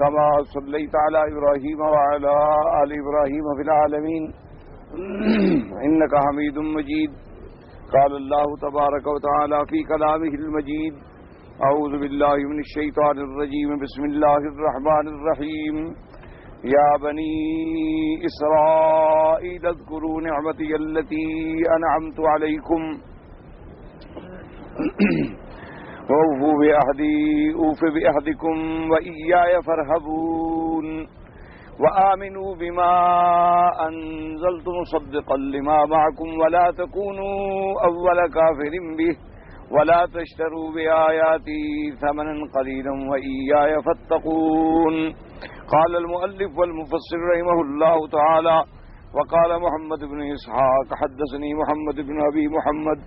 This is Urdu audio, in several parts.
كما صليت على إبراهيم وعلى آل إبراهيم في العالمين إنك حميد مجيد. قال الله تبارك وتعالى في كلامه المجيد: أعوذ بالله من الشيطان الرجيم. بسم الله الرحمن الرحيم. يا بني إسرائيل اذكروا نعمتي التي أنعمت عليكم وأوفوا بعهدي أوف بعهدكم وإياي فارهبون وآمنوا بما أنزلت مصدقا لما معكم ولا تكونوا أول كافر به ولا تشتروا بآياتي ثمنا قليلا وإياي فاتقون. قال المؤلف والمفسر رحمه الله تعالى: وقال محمد بن إسحاق حدثني محمد بن أبي محمد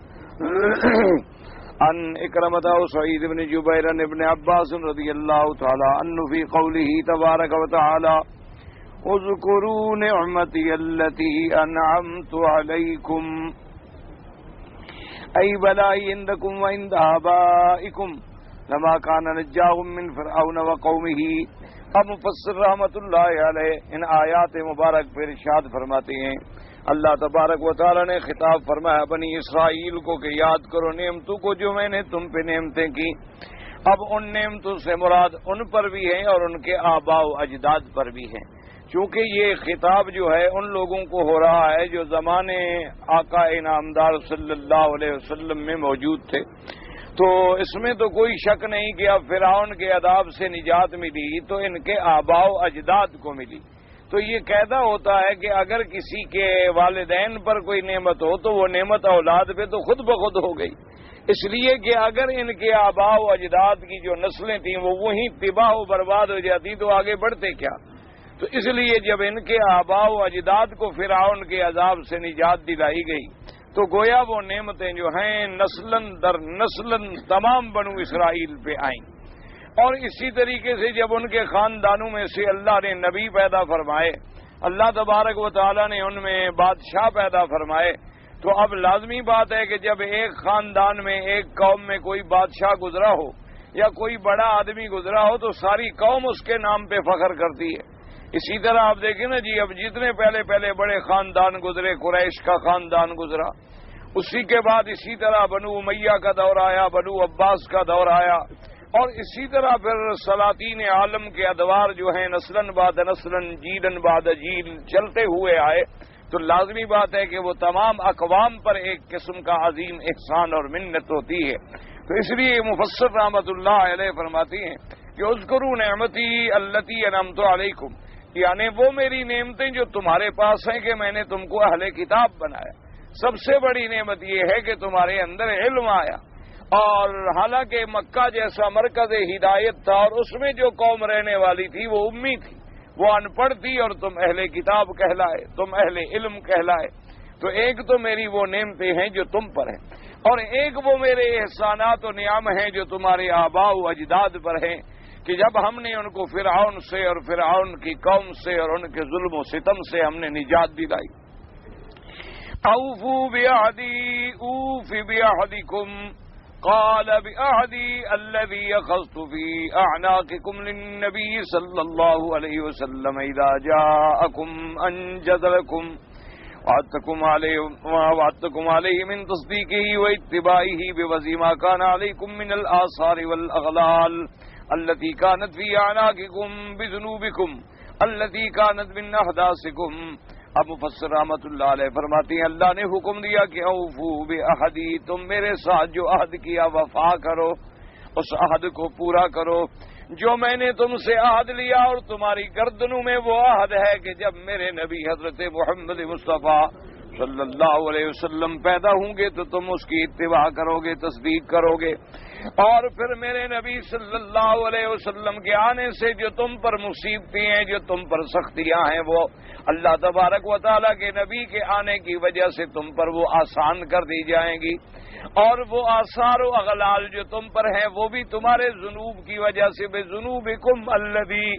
عن إكرمة وسعيد بن جبير بن عباس رضي الله تعالى عنه في قوله تبارك وتعالى: اذكروا نعمتي التي أنعمت عليكم أي بلائی عندكم وعند آبائكم لما كان نجاهم من فرعون وقومه. اب مفسر رحمت اللہ علیہ ان آیات مبارک پر ارشاد فرماتے ہیں، اللہ تبارک و تعالی نے خطاب فرمایا بنی اسرائیل کو کہ یاد کرو نعمتوں کو جو میں نے تم پہ نعمتیں کی. اب ان نعمتوں سے مراد ان پر بھی ہیں اور ان کے آباء و اجداد پر بھی ہیں، چونکہ یہ خطاب جو ہے ان لوگوں کو ہو رہا ہے جو زمانے آقا انعامدار صلی اللہ علیہ وسلم میں موجود تھے. تو اس میں تو کوئی شک نہیں کہ اب فرعون کے عذاب سے نجات ملی تو ان کے آباء و اجداد کو ملی. تو یہ قاعدہ ہوتا ہے کہ اگر کسی کے والدین پر کوئی نعمت ہو تو وہ نعمت اولاد پہ تو خود بخود ہو گئی، اس لیے کہ اگر ان کے آباء و اجداد کی جو نسلیں تھیں وہ وہیں تباہ و برباد ہو جاتی تو آگے بڑھتے کیا. تو اس لیے جب ان کے آباء و اجداد کو فرعون کے عذاب سے نجات دلائی گئی تو گویا وہ نعمتیں جو ہیں نسلاً در نسلاً تمام بنو اسرائیل پہ آئیں. اور اسی طریقے سے جب ان کے خاندانوں میں سے اللہ نے نبی پیدا فرمائے، اللہ تبارک و تعالیٰ نے ان میں بادشاہ پیدا فرمائے، تو اب لازمی بات ہے کہ جب ایک خاندان میں ایک قوم میں کوئی بادشاہ گزرا ہو یا کوئی بڑا آدمی گزرا ہو تو ساری قوم اس کے نام پہ فخر کرتی ہے. اسی طرح آپ دیکھیں نا جی، اب جتنے پہلے بڑے خاندان گزرے، قریش کا خاندان گزرا، اسی کے بعد اسی طرح بنو امیہ کا دور آیا، بنو عباس کا دور آیا، اور اسی طرح پھر سلاطین عالم کے ادوار جو ہیں نسلاً بعد نسلاً جیلاً بعد جیل چلتے ہوئے آئے. تو لازمی بات ہے کہ وہ تمام اقوام پر ایک قسم کا عظیم احسان اور منت ہوتی ہے. تو اس لیے مفسر رحمت اللہ علیہ فرماتی ہیں کہ اذکروا نعمتی التی انعمت علیکم، یعنی وہ میری نعمتیں جو تمہارے پاس ہیں کہ میں نے تم کو اہل کتاب بنایا. سب سے بڑی نعمت یہ ہے کہ تمہارے اندر علم آیا، اور حالانکہ مکہ جیسا مرکز ہدایت تھا اور اس میں جو قوم رہنے والی تھی وہ امی تھی، وہ ان پڑھ تھی، اور تم اہل کتاب کہلائے، تم اہل علم کہلائے. تو ایک تو میری وہ نعمتیں ہیں جو تم پر ہیں، اور ایک وہ میرے احسانات و نعم ہیں جو تمہارے آباء و اجداد پر ہیں کہ جب ہم نے ان کو فرعون سے اور فرعون کی قوم سے اور ان کے ظلم و ستم سے ہم نے نجات دلائی. اوفوا بعہدی اوف بعہدکم قال بعہدی الذی اخذت فی اعناقکم للنبی صلی اللہ علیہ وسلم اذا جاءکم انجز لکم وعدتکم علیہ من تصدیقہ واتباعہ بوضع ما کان علیکم من الآثار والاغلال التي كانت في اعناقكم بذنوبكم التي كانت من احداثكم. اب مفسر رحمت اللہ علیہ فرماتی ہیں اللہ نے حکم دیا کہ اوفو بعہدی، تم میرے ساتھ جو عہد کیا وفا کرو، اس عہد کو پورا کرو جو میں نے تم سے عہد لیا. اور تمہاری گردنوں میں وہ عہد ہے کہ جب میرے نبی حضرت محمد مصطفیٰ صلی اللہ علیہ وسلم پیدا ہوں گے تو تم اس کی اتباع کرو گے، تصدیق کرو گے، اور پھر میرے نبی صلی اللہ علیہ وسلم کے آنے سے جو تم پر مصیبتیں ہیں، جو تم پر سختیاں ہیں، وہ اللہ تبارک و تعالیٰ کے نبی کے آنے کی وجہ سے تم پر وہ آسان کر دی جائیں گی. اور وہ آثار و اغلال جو تم پر ہیں وہ بھی تمہارے ذنوب کی وجہ سے، بذنوبکم الذی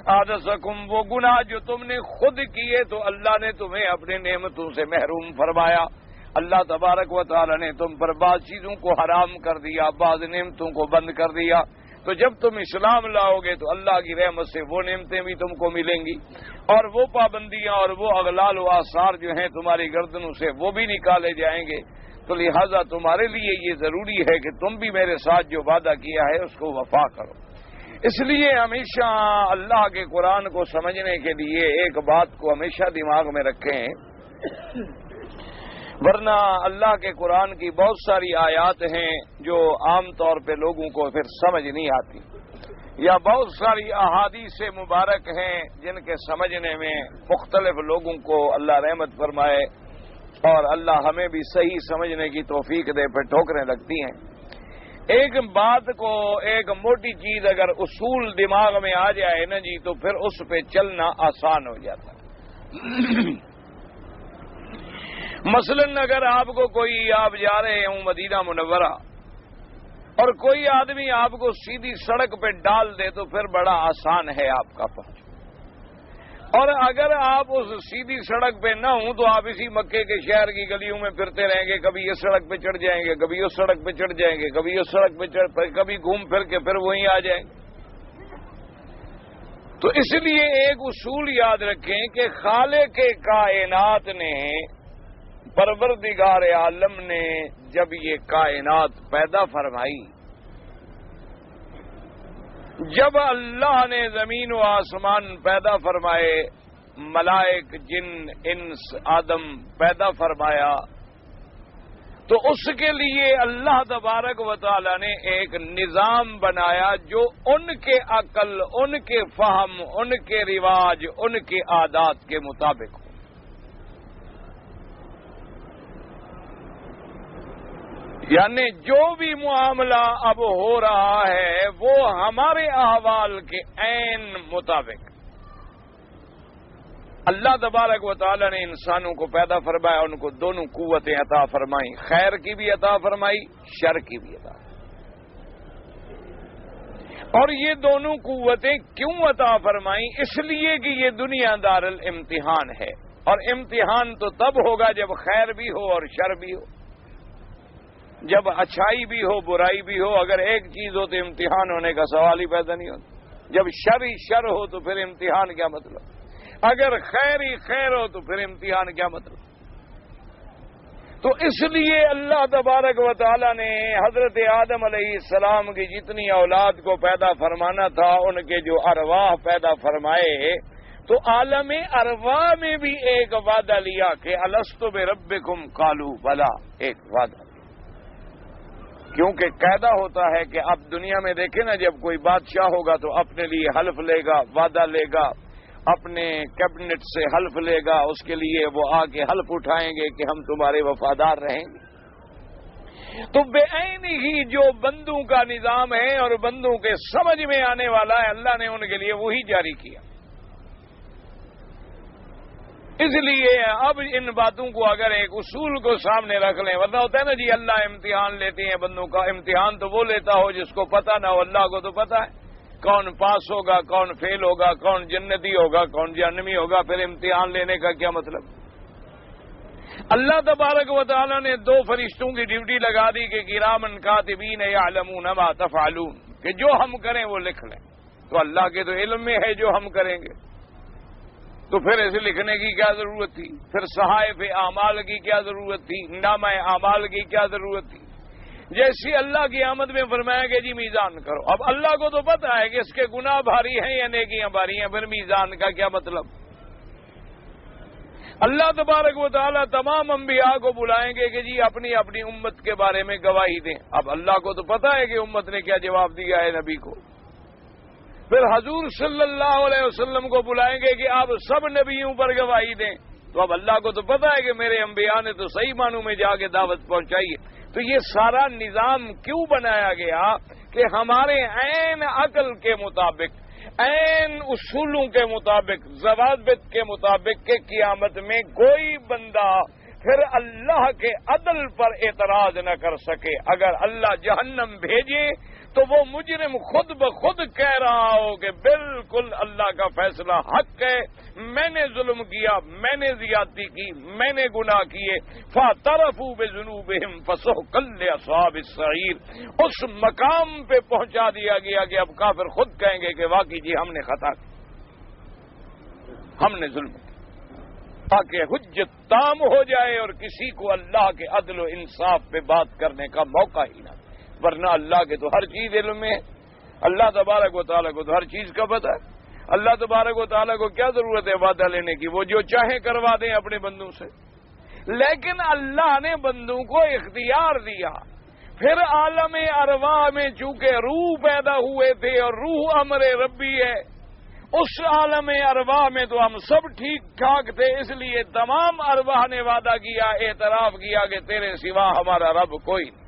حدثکم، وہ گناہ جو تم نے خود کیے تو اللہ نے تمہیں اپنے نعمتوں سے محروم فرمایا. اللہ تبارک و تعالی نے تم پر بعض چیزوں کو حرام کر دیا، بعض نعمتوں کو بند کر دیا. تو جب تم اسلام لاؤ گے تو اللہ کی رحمت سے وہ نعمتیں بھی تم کو ملیں گی، اور وہ پابندیاں اور وہ اغلال و آثار جو ہیں تمہاری گردنوں سے وہ بھی نکالے جائیں گے۔ تو لہذا تمہارے لیے یہ ضروری ہے کہ تم بھی میرے ساتھ جو وعدہ کیا ہے اس کو وفا کرو۔ اس لیے ہمیشہ اللہ کے قرآن کو سمجھنے کے لیے ایک بات کو ہمیشہ دماغ میں رکھیں، ورنہ اللہ کے قرآن کی بہت ساری آیات ہیں جو عام طور پہ لوگوں کو پھر سمجھ نہیں آتی، یا بہت ساری احادیث مبارک ہیں جن کے سمجھنے میں مختلف لوگوں کو اللہ رحمت فرمائے اور اللہ ہمیں بھی صحیح سمجھنے کی توفیق دے، پہ ٹھوکریں لگتی ہیں۔ ایک بات کو، ایک موٹی چیز اگر اصول دماغ میں آ جائے نا جی، تو پھر اس پہ چلنا آسان ہو جاتا ہے۔ مثلا اگر آپ کو کوئی، آپ جا رہے ہوں مدینہ منورہ اور کوئی آدمی آپ کو سیدھی سڑک پہ ڈال دے تو پھر بڑا آسان ہے آپ کا پہنچ، اور اگر آپ اس سیدھی سڑک پہ نہ ہوں تو آپ اسی مکے کے شہر کی گلیوں میں پھرتے رہیں گے، کبھی اس سڑک پہ چڑھ جائیں گے، کبھی اس سڑک پہ چڑھ جائیں گے، کبھی اس سڑک پہ چڑھ، کبھی گھوم پھر کے پھر وہیں آ جائیں گے۔ تو اس لیے ایک اصول یاد رکھیں کہ خالق کائنات نے، پروردگار عالم نے جب یہ کائنات پیدا فرمائی، جب اللہ نے زمین و آسمان پیدا فرمائے، ملائک، جن، انس، آدم پیدا فرمایا، تو اس کے لیے اللہ تبارک و تعالی نے ایک نظام بنایا جو ان کے عقل، ان کے فہم، ان کے رواج، ان کے عادات کے مطابق ہو۔ یعنی جو بھی معاملہ اب ہو رہا ہے وہ ہمارے احوال کے عین مطابق۔ اللہ تبارک و تعالی نے انسانوں کو پیدا فرمایا، ان کو دونوں قوتیں عطا فرمائیں، خیر کی بھی عطا فرمائی، شر کی بھی عطا فرمائی۔ اور یہ دونوں قوتیں کیوں عطا فرمائیں؟ اس لیے کہ یہ دنیا دار الامتحان ہے، اور امتحان تو تب ہوگا جب خیر بھی ہو اور شر بھی ہو، جب اچھائی بھی ہو برائی بھی ہو۔ اگر ایک چیز ہو تو امتحان ہونے کا سوال ہی پیدا نہیں ہوتا۔ جب شر ہی شر ہو تو پھر امتحان کیا مطلب؟ اگر خیر ہی خیر ہو تو پھر امتحان کیا مطلب؟ تو اس لیے اللہ تبارک و تعالی نے حضرت آدم علیہ السلام کی جتنی اولاد کو پیدا فرمانا تھا، ان کے جو ارواح پیدا فرمائے، تو عالم ارواح میں بھی ایک وعدہ لیا کہ الست بربکم قالوا بلا، ایک وعدہ، کیونکہ قاعدہ ہوتا ہے کہ اب دنیا میں دیکھیں نا، جب کوئی بادشاہ ہوگا تو اپنے لیے حلف لے گا، وعدہ لے گا، اپنے کیبنٹ سے حلف لے گا، اس کے لیے وہ آ کے حلف اٹھائیں گے کہ ہم تمہارے وفادار رہیں گے۔ تو بے عین ہی جو بندوں کا نظام ہے اور بندوں کے سمجھ میں آنے والا ہے، اللہ نے ان کے لیے وہی جاری کیا۔ اس لیے اب ان باتوں کو اگر ایک اصول کو سامنے رکھ لیں، ورنہ ہوتا ہے نا جی اللہ امتحان لیتے ہیں بندوں کا، امتحان تو وہ لیتا ہو جس کو پتہ نہ ہو، اللہ کو تو پتہ ہے کون پاس ہوگا، کون فیل ہوگا، کون جنتی ہوگا، کون جہنمی ہوگا، پھر امتحان لینے کا کیا مطلب؟ اللہ تبارک و تعالی نے دو فرشتوں کی ڈیوٹی لگا دی کہ کرامن کاتبین یعلمون ما تفعلون، کہ جو ہم کریں وہ لکھ لیں۔ تو اللہ کے تو علم میں ہے جو ہم کریں گے، تو پھر اسے لکھنے کی کیا ضرورت تھی؟ پھر صحائف اعمال کی کیا ضرورت تھی؟ نامہ اعمال کی کیا ضرورت تھی؟ جیسی اللہ کی آمد میں فرمایا کہ جی میزان کرو۔ اب اللہ کو تو پتہ ہے کہ اس کے گناہ بھاری ہیں یا نیکیاں بھاری ہیں، پھر میزان کا کیا مطلب؟ اللہ تبارک و تعالیٰ تمام انبیاء کو بلائیں گے کہ جی اپنی اپنی امت کے بارے میں گواہی دیں۔ اب اللہ کو تو پتہ ہے کہ امت نے کیا جواب دیا ہے نبی کو۔ پھر حضور صلی اللہ علیہ وسلم کو بلائیں گے کہ آپ سب نبیوں پر گواہی دیں۔ تو اب اللہ کو تو پتہ ہے کہ میرے انبیاء نے تو صحیح معنوں میں جا کے دعوت پہنچائی ہے۔ تو یہ سارا نظام کیوں بنایا گیا کہ ہمارے عین عقل کے مطابق، عین اصولوں کے مطابق، ضوابط کے مطابق کہ قیامت میں کوئی بندہ پھر اللہ کے عدل پر اعتراض نہ کر سکے. اگر اللہ جہنم بھیجے تو وہ مجرم خود بخود کہہ رہا ہو کہ بالکل اللہ کا فیصلہ حق ہے، میں نے ظلم کیا، میں نے زیادتی کی، میں نے گناہ کیے. فاعترفوا بذنوبہم فسحقا لاصحاب السعیر. اس مقام پہ پہنچا دیا گیا کہ اب کافر خود کہیں گے کہ واقعی جی ہم نے خطا کی، ہم نے ظلم کیا، تاکہ حجت تام ہو جائے اور کسی کو اللہ کے عدل و انصاف پہ بات کرنے کا موقع ہی نہ. ورنہ اللہ کے تو ہر چیز علم میں ہے، اللہ تبارک و تعالیٰ کو تو ہر چیز کا پتہ ہے. اللہ تبارک و تعالیٰ کو کیا ضرورت ہے وعدہ لینے کی؟ وہ جو چاہیں کروا دیں اپنے بندوں سے. لیکن اللہ نے بندوں کو اختیار دیا. پھر عالم ارواح میں چونکہ روح پیدا ہوئے تھے اور روح امر ربی ہے، اس عالم ارواح میں تو ہم سب ٹھیک ٹھاک تھے، اس لیے تمام ارواح نے وعدہ کیا، اعتراف کیا کہ تیرے سوا ہمارا رب کوئی نہیں.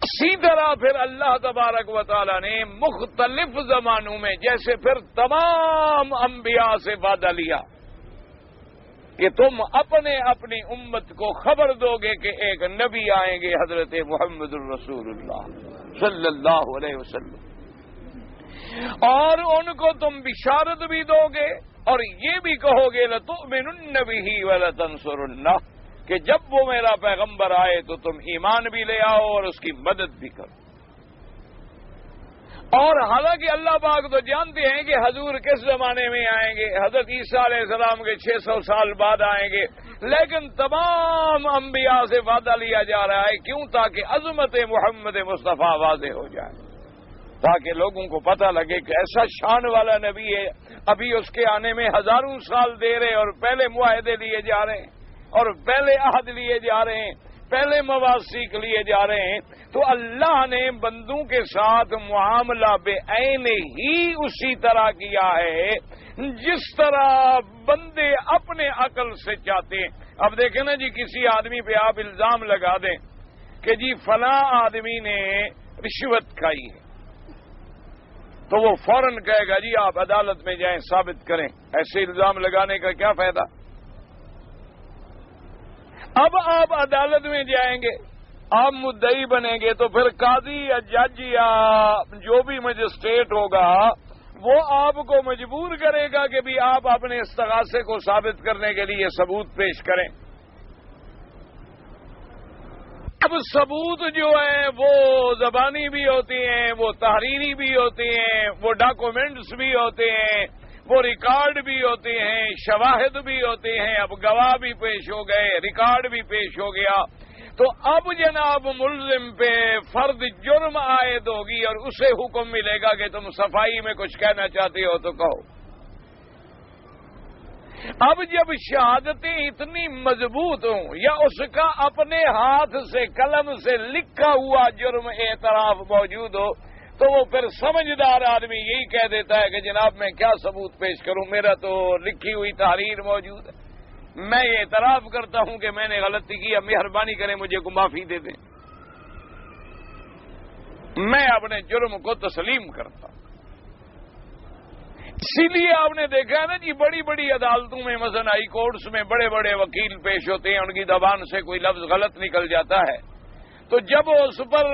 اسی طرح پھر اللہ تبارک و تعالیٰ نے مختلف زمانوں میں جیسے پھر تمام انبیاء سے وعدہ لیا کہ تم اپنے اپنی امت کو خبر دو گے کہ ایک نبی آئیں گے، حضرت محمد الرسول اللہ صلی اللہ علیہ وسلم، اور ان کو تم بشارت بھی دو گے اور یہ بھی کہو گے لَتُؤْمِنُنَّ بِهِ وَلَتَنْصُرُنَّهُ کہ جب وہ میرا پیغمبر آئے تو تم ایمان بھی لے آؤ اور اس کی مدد بھی کرو. اور حالانکہ اللہ پاک تو جانتے ہیں کہ حضور کس زمانے میں آئیں گے، حضرت عیسیٰ علیہ السلام کے 600 سال بعد آئیں گے، لیکن تمام انبیاء سے وعدہ لیا جا رہا ہے. کیوں؟ تاکہ عظمت محمد مصطفیٰ واضح ہو جائے، تاکہ لوگوں کو پتہ لگے کہ ایسا شان والا نبی ہے. ابھی اس کے آنے میں ہزاروں سال دیر ہے اور پہلے معاہدے لیے جا رہے ہیں اور پہلے عہد لیے جا رہے ہیں، پہلے مواثیق لیے جا رہے ہیں. تو اللہ نے بندوں کے ساتھ معاملہ بے عین ہی اسی طرح کیا ہے جس طرح بندے اپنے عقل سے چاہتے ہیں. اب دیکھیں نا جی، کسی آدمی پہ آپ الزام لگا دیں کہ جی فلاں آدمی نے رشوت کھائی ہے، تو وہ فوراً کہے گا جی آپ عدالت میں جائیں ثابت کریں. ایسے الزام لگانے کا کیا فائدہ؟ اب آپ عدالت میں جائیں گے، آپ مدعی بنیں گے، تو پھر قاضی یا جج یا جو بھی مجسٹریٹ ہوگا وہ آپ کو مجبور کرے گا کہ بھی آپ اپنے استغاثے کو ثابت کرنے کے لیے ثبوت پیش کریں. اب ثبوت جو ہیں وہ زبانی بھی ہوتے ہیں، وہ تحریری بھی ہوتے ہیں، وہ ڈاکومنٹس بھی ہوتے ہیں، وہ ریکارڈ بھی ہوتے ہیں، شواہد بھی ہوتے ہیں. اب گواہ بھی پیش ہو گئے، ریکارڈ بھی پیش ہو گیا. تو اب جناب ملزم پہ فرد جرم عائد ہوگی اور اسے حکم ملے گا کہ تم صفائی میں کچھ کہنا چاہتے ہو تو کہو. اب جب شہادتیں اتنی مضبوط ہوں یا اس کا اپنے ہاتھ سے قلم سے لکھا ہوا جرم اعتراف موجود ہو تو وہ پھر سمجھدار آدمی یہی کہہ دیتا ہے کہ جناب میں کیا ثبوت پیش کروں، میرا تو لکھی ہوئی تحریر موجود ہے، میں یہ اعتراف کرتا ہوں کہ میں نے غلطی کی، مہربانی کریں مجھے کو معافی دے دیں، میں اپنے جرم کو تسلیم کرتا ہوں. اسی لیے آپ نے دیکھا ہے نا جی، بڑی بڑی عدالتوں میں مثلا ہائی کورٹس میں بڑے بڑے وکیل پیش ہوتے ہیں، ان کی زبان سے کوئی لفظ غلط نکل جاتا ہے تو جب اس پر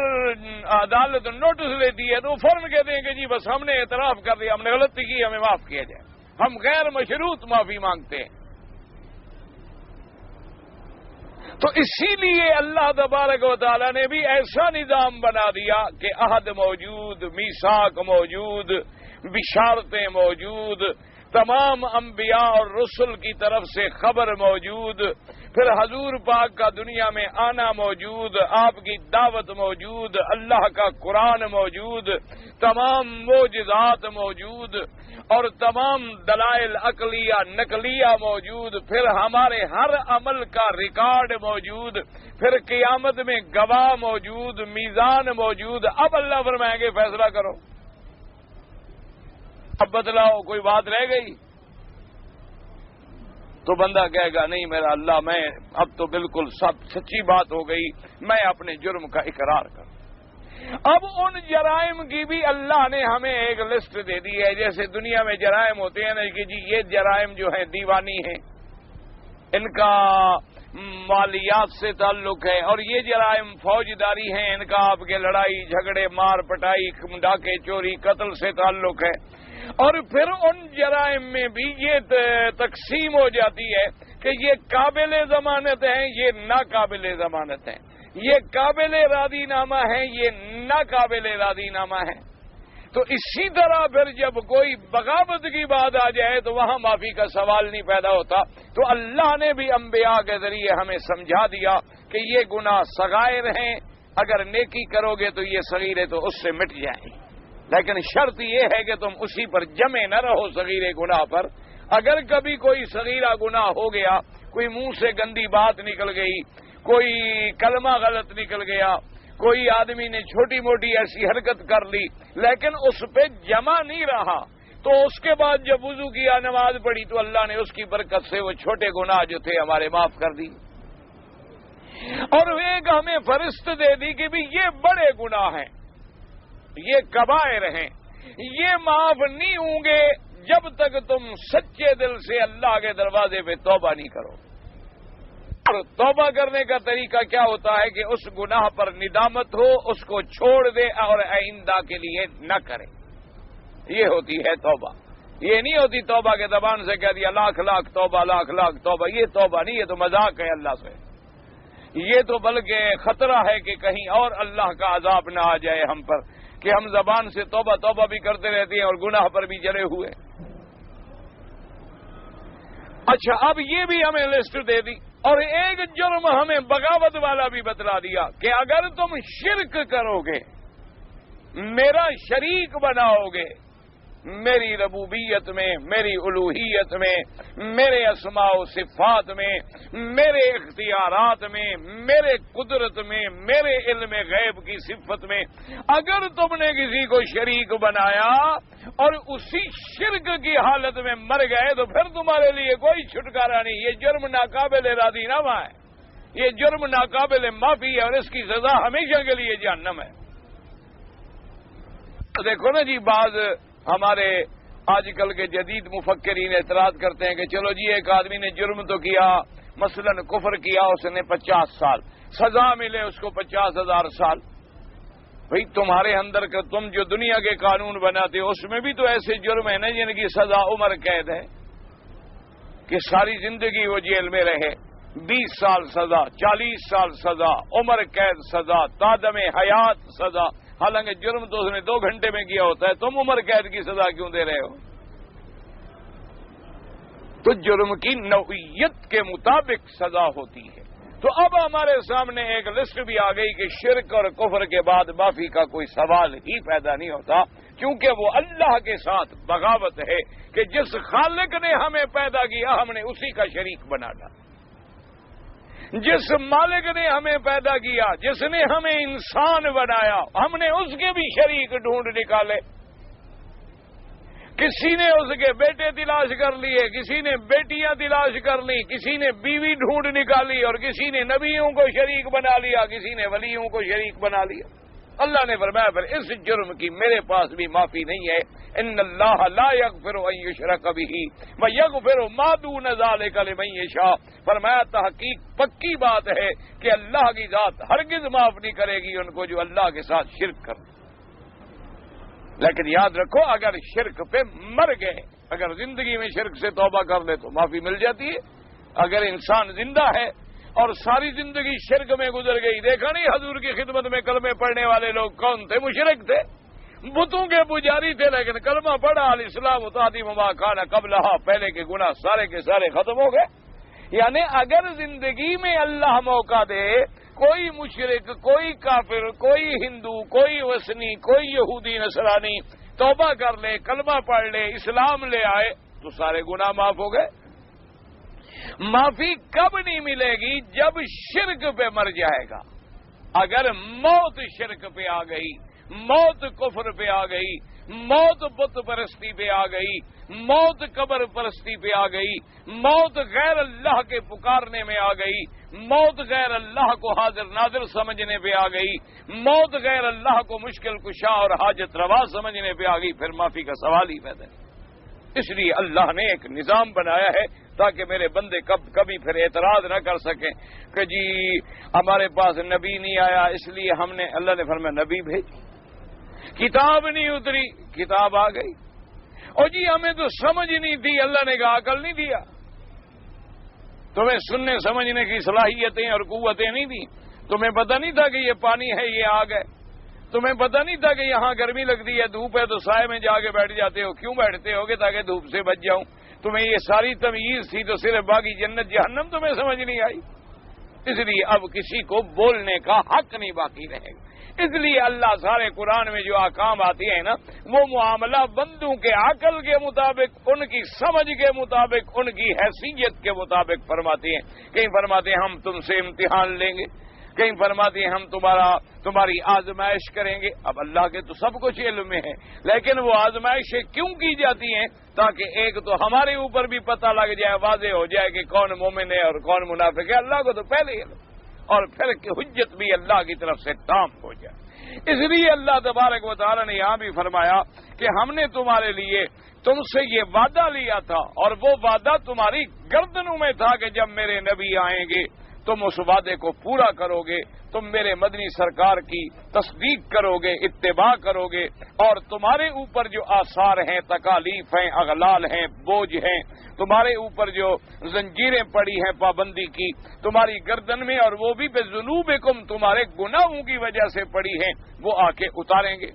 عدالت نوٹس لیتی ہے تو وہ فوراً کہتے ہیں کہ جی بس ہم نے اعتراف کر دیا، ہم نے غلطی کی، ہمیں معاف کیا جائے. ہم غیر مشروط معافی مانگتے ہیں. تو اسی لیے اللہ تبارک و تعالیٰ نے بھی ایسا نظام بنا دیا کہ عہد موجود، میثاق موجود، بشارتیں موجود، تمام انبیاء اور رسل کی طرف سے خبر موجود، پھر حضور پاک کا دنیا میں آنا موجود، آپ کی دعوت موجود، اللہ کا قرآن موجود، تمام معجزات موجود اور تمام دلائل عقلیہ نقلیہ موجود، پھر ہمارے ہر عمل کا ریکارڈ موجود، پھر قیامت میں گواہ موجود، میزان موجود. اب اللہ فرمائیں گے فیصلہ کرو، اب بتلاؤ کوئی بات رہ گئی؟ تو بندہ کہے گا نہیں میرا اللہ، میں اب تو بالکل سب سچی بات ہو گئی، میں اپنے جرم کا اقرار کروں. اب ان جرائم کی بھی اللہ نے ہمیں ایک لسٹ دے دی ہے. جیسے دنیا میں جرائم ہوتے ہیں نا کہ جی یہ جرائم جو ہیں دیوانی ہیں، ان کا مالیات سے تعلق ہے، اور یہ جرائم فوجداری ہیں، ان کا آپ کے لڑائی جھگڑے مار پٹائی ڈاکے چوری قتل سے تعلق ہے، اور پھر ان جرائم میں بھی یہ تقسیم ہو جاتی ہے کہ یہ قابل ضمانت ہیں، یہ ناقابل ضمانت ہیں، یہ قابل ارادی نامہ ہے، یہ ناقابل ارادی نامہ ہے۔ تو اسی طرح پھر جب کوئی بغاوت کی بات آ جائے تو وہاں معافی کا سوال نہیں پیدا ہوتا۔ تو اللہ نے بھی انبیاء کے ذریعے ہمیں سمجھا دیا کہ یہ گناہ صغائر ہیں، اگر نیکی کرو گے تو یہ صغیرے تو اس سے مٹ جائیں، لیکن شرط یہ ہے کہ تم اسی پر جمے نہ رہو صغیرے گناہ پر۔ اگر کبھی کوئی صغیرہ گناہ ہو گیا، کوئی منہ سے گندی بات نکل گئی، کوئی کلمہ غلط نکل گیا، کوئی آدمی نے چھوٹی موٹی ایسی حرکت کر لی لیکن اس پہ جمع نہیں رہا، تو اس کے بعد جب وضو کیا نماز پڑھی تو اللہ نے اس کی برکت سے وہ چھوٹے گناہ جو تھے ہمارے معاف کر دی، اور ایک ہمیں فہرست دے دی کہ بھی یہ بڑے گناہ ہیں، یہ کبائر ہیں، یہ معاف نہیں ہوں گے جب تک تم سچے دل سے اللہ کے دروازے پہ توبہ نہیں کرو۔ اور توبہ کرنے کا طریقہ کیا ہوتا ہے کہ اس گناہ پر ندامت ہو، اس کو چھوڑ دے اور آئندہ کے لیے نہ کرے، یہ ہوتی ہے توبہ۔ یہ نہیں ہوتی توبہ کے زبان سے کہہ دیا لاکھ لاکھ توبہ لاکھ لاکھ توبہ، یہ توبہ نہیں، یہ تو مذاق ہے اللہ سے، یہ تو بلکہ خطرہ ہے کہ کہیں اور اللہ کا عذاب نہ آ جائے ہم پر کہ ہم زبان سے توبہ توبہ بھی کرتے رہتے ہیں اور گناہ پر بھی جڑے ہوئے۔ اچھا، اب یہ بھی ہمیں لسٹ دے دی، اور ایک جرم ہمیں بغاوت والا بھی بتلا دیا کہ اگر تم شرک کرو گے، میرا شریک بناؤ گے میری ربوبیت میں، میری الوہیت میں، میرے اسماء و صفات میں، میرے اختیارات میں، میرے قدرت میں، میرے علم غیب کی صفت میں، اگر تم نے کسی کو شریک بنایا اور اسی شرک کی حالت میں مر گئے تو پھر تمہارے لیے کوئی چھٹکارا نہیں، یہ جرم ناقابل ارادی نامہ ہے، یہ جرم ناقابل معافی ہے، اور اس کی سزا ہمیشہ کے لیے جہنم ہے۔ دیکھو نا جی، بعض ہمارے آج کل کے جدید مفکرین اعتراض کرتے ہیں کہ چلو جی ایک آدمی نے جرم تو کیا، مثلا کفر کیا، اس نے 50 سال سزا ملے اس کو 50,000 سال۔ بھئی تمہارے اندر کا تم جو دنیا کے قانون بناتے ہو اس میں بھی تو ایسے جرم ہیں نا جن کی سزا عمر قید ہے کہ ساری زندگی وہ جیل میں رہے، 20 سال سزا، 40 سال سزا، عمر قید سزا، تادم حیات سزا، حالانکہ جرم تو اس نے 2 گھنٹے میں کیا ہوتا ہے، تم عمر قید کی سزا کیوں دے رہے ہو؟ تو جرم کی نوعیت کے مطابق سزا ہوتی ہے۔ تو اب ہمارے سامنے ایک لسٹ بھی آ گئی کہ شرک اور کفر کے بعد معافی کا کوئی سوال ہی پیدا نہیں ہوتا، کیونکہ وہ اللہ کے ساتھ بغاوت ہے کہ جس خالق نے ہمیں پیدا کیا ہم نے اسی کا شریک بنا ڈالا، جس مالک نے ہمیں پیدا کیا، جس نے ہمیں انسان بنایا، ہم نے اس کے بھی شریک ڈھونڈ نکالے۔ کسی نے اس کے بیٹے تلاش کر لیے، کسی نے بیٹیاں تلاش کر لی، کسی نے بیوی ڈھونڈ نکالی، اور کسی نے نبیوں کو شریک بنا لیا، کسی نے ولیوں کو شریک بنا لیا۔ اللہ نے فرمایا پھر اس جرم کی میرے پاس بھی معافی نہیں ہے، ان اللہ لا یغفر ان یشرک بہ ویغفر ما دون ذلک لمن یشاء۔ فرمایا تحقیق پکی بات ہے کہ اللہ کی ذات ہرگز معاف نہیں کرے گی ان کو جو اللہ کے ساتھ شرک کرتے۔ لیکن یاد رکھو اگر شرک پہ مر گئے، اگر زندگی میں شرک سے توبہ کر لے تو معافی مل جاتی ہے۔ اگر انسان زندہ ہے اور ساری زندگی شرک میں گزر گئی، دیکھا نہیں حضور کی خدمت میں کلمے پڑھنے والے لوگ کون تھے؟ مشرک تھے، بتوں کے پجاری تھے، لیکن کلمہ پڑھا الاسلام تعظیم ما کان قبلھا، پہلے کے گناہ سارے کے سارے ختم ہو گئے۔ یعنی اگر زندگی میں اللہ موقع دے، کوئی مشرک، کوئی کافر، کوئی ہندو، کوئی وثنی، کوئی یہودی نصرانی توبہ کر لے، کلمہ پڑھ لے، اسلام لے آئے تو سارے گناہ معاف ہو گئے۔ معافی کب نہیں ملے گی؟ جب شرک پہ مر جائے گا۔ اگر موت شرک پہ آ گئی، موت کفر پہ آ گئی، موت بت پرستی پہ آ گئی، موت قبر پرستی پہ آ گئی، موت غیر اللہ کے پکارنے میں آ گئی، موت غیر اللہ کو حاضر ناظر سمجھنے پہ آ گئی، موت غیر اللہ کو مشکل کشا اور حاجت روا سمجھنے پہ آ گئی، پھر معافی کا سوال ہی پیدا نہیں۔ اس لیے اللہ نے ایک نظام بنایا ہے تاکہ میرے بندے کبھی پھر اعتراض نہ کر سکیں کہ جی ہمارے پاس نبی نہیں آیا اس لیے ہم نے، اللہ نے فرمایا نبی بھیجی، کتاب نہیں اتری، کتاب آ گئی، اور جی ہمیں تو سمجھ نہیں دی، اللہ نے کہا عقل نہیں دیا، تمہیں سننے سمجھنے کی صلاحیتیں اور قوتیں نہیں دی، تمہیں پتہ نہیں تھا کہ یہ پانی ہے یہ آگ ہے، تمہیں پتہ نہیں تھا کہ یہاں گرمی لگتی ہے، دھوپ ہے تو سائے میں جا کے بیٹھ جاتے ہو، کیوں بیٹھتے ہو گے؟ تاکہ دھوپ سے بچ جاؤں، تمہیں یہ ساری تمیز تھی تو صرف باقی جنت جہنم تمہیں سمجھ نہیں آئی، اس لیے اب کسی کو بولنے کا حق نہیں باقی رہے گا۔ اس لیے اللہ سارے قرآن میں جو احکام آتے ہیں نا وہ معاملہ بندوں کے عقل کے مطابق، ان کی سمجھ کے مطابق، ان کی حیثیت کے مطابق فرماتے ہیں۔ کہیں فرماتے ہیں ہم تم سے امتحان لیں گے، کہیں فرماتے ہیں ہم تمہاری آزمائش کریں گے۔ اب اللہ کے تو سب کچھ علم میں ہے، لیکن وہ آزمائشیں کیوں کی جاتی ہیں؟ تاکہ ایک تو ہمارے اوپر بھی پتہ لگ جائے، واضح ہو جائے کہ کون مومن ہے اور کون منافق ہے۔ اللہ کو تو پہلے علم، اور پھر کہ حجت بھی اللہ کی طرف سے تام ہو جائے۔ اس لیے اللہ تبارک و تعالی نے یہاں بھی فرمایا کہ ہم نے تمہارے لیے تم سے یہ وعدہ لیا تھا، اور وہ وعدہ تمہاری گردنوں میں تھا کہ جب میرے نبی آئیں گے تم اس وعدے کو پورا کرو گے، تم میرے مدنی سرکار کی تصدیق کرو گے، اتباع کرو گے، اور تمہارے اوپر جو آثار ہیں، تکالیف ہیں، اغلال ہیں، بوجھ ہیں، تمہارے اوپر جو زنجیریں پڑی ہیں پابندی کی تمہاری گردن میں، اور وہ بھی بذنوبکم، تمہارے گناہوں کی وجہ سے پڑی ہیں، وہ آ کے اتاریں گے۔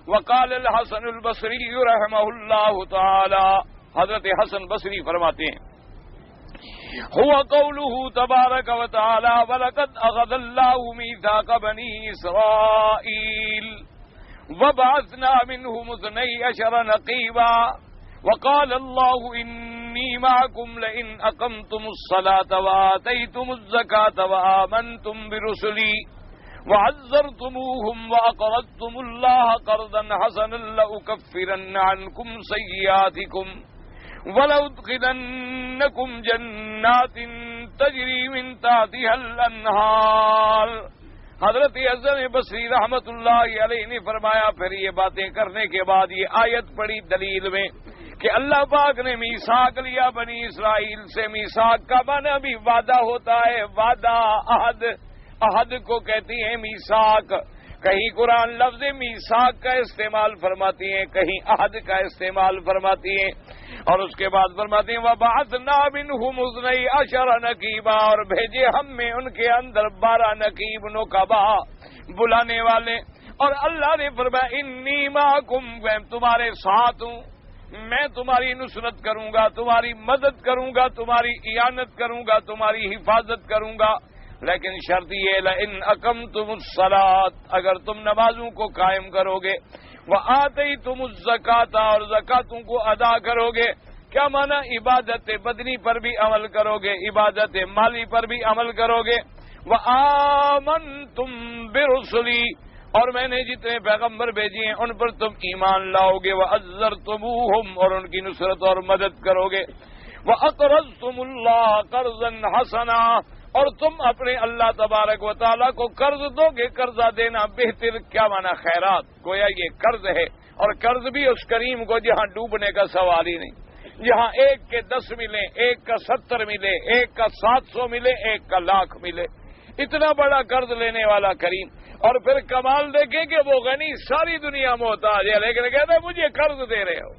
وقال الحسن البصری رحمہ اللہ تعالی، حضرت حسن بصری فرماتے ہیں هو قوله تبارك وتعالى وَلَقَدْ أَخَذَ اللَّهُ مِيثَاقَ بَنِي إِسْرَائِيلَ وَبَعَثْنَا مِنْهُمُ اثْنَيْ عَشَرَ نَقِيبًا وَقَالَ اللَّهُ إِنِّي مَعَكُمْ لَئِنْ أَقَمْتُمُ الصَّلَاةَ وَآتَيْتُمُ الزَّكَاةَ وَآمَنْتُمْ بِرُسُلِي وَعَزَّرْتُمُوهُمْ وَأَقْرَضْتُمُ اللَّهَ قَرْضًا حَسَنًا لَأُكَفِّرَنَّ عَنْكُمْ سَيِّئَاتِكُمْ وَلَأُدْخِلَنَّكُمْ جَنَّاتٍ تَجْرِي مِن تَحْتِهَا الْأَنْهَارُ۔ حضرت حسن بصری رحمت اللہ علیہ نے فرمایا، پھر یہ باتیں کرنے کے بعد یہ آیت پڑھی دلیل میں کہ اللہ پاک نے میثاق لیا بنی اسرائیل سے۔ میثاق کا معنی بھی وعدہ ہوتا ہے، وعدہ، عہد، عہد کو کہتی ہیں میثاق۔ کہیں قرآن لفظ میثاق کا استعمال فرماتی ہیں، کہیں عہد کا استعمال فرماتی ہیں، اور اس کے بعد فرماتی ہیں وَبَعَثْنَا مِنْهُمُ اثْنَيْ عَشَرَ نَقِيبًا، اور بھیجے ہم میں ان کے اندر 12 نقیب، نقبا، بلانے والے۔ اور اللہ نے فرمایا انی معکم، میں تمہارے ساتھ ہوں، میں تمہاری نصرت کروں گا، تمہاری مدد کروں گا، تمہاری اعانت کروں گا، تمہاری حفاظت کروں گا، لیکن شرط یہ لئن اقمتم الصلاۃ، اگر تم نمازوں کو قائم کرو گے، وآتیتم الزکاۃ، اور زکاتوں کو ادا کرو گے۔ کیا معنی؟ عبادت بدنی پر بھی عمل کرو گے، عبادت مالی پر بھی عمل کرو گے۔ وآمنتم برسلی، اور میں نے جتنے پیغمبر بھیجے ہیں ان پر تم ایمان لاؤ گے۔ وعزرتموہم، اور ان کی نصرت اور مدد کرو گے۔ وَأَقْرَضْتُمُ اللَّهَ قَرْضًا حَسَنًا، اور تم اپنے اللہ تبارک و تعالیٰ کو قرض دو گے۔ قرضہ دینا بہتر، کیا معنی؟ خیرات، گویا یہ قرض ہے، اور قرض بھی اس کریم کو جہاں ڈوبنے کا سوال ہی نہیں، جہاں ایک کے 10 ملے، ایک کا 70 ملے، ایک کا 700 ملے، ایک کا 1,00,000 ملے، اتنا بڑا قرض لینے والا کریم۔ اور پھر کمال دیکھیں کہ وہ غنی ساری دنیا محتاج ہے، لیکن کہتے ہیں مجھے قرض دے رہے ہو،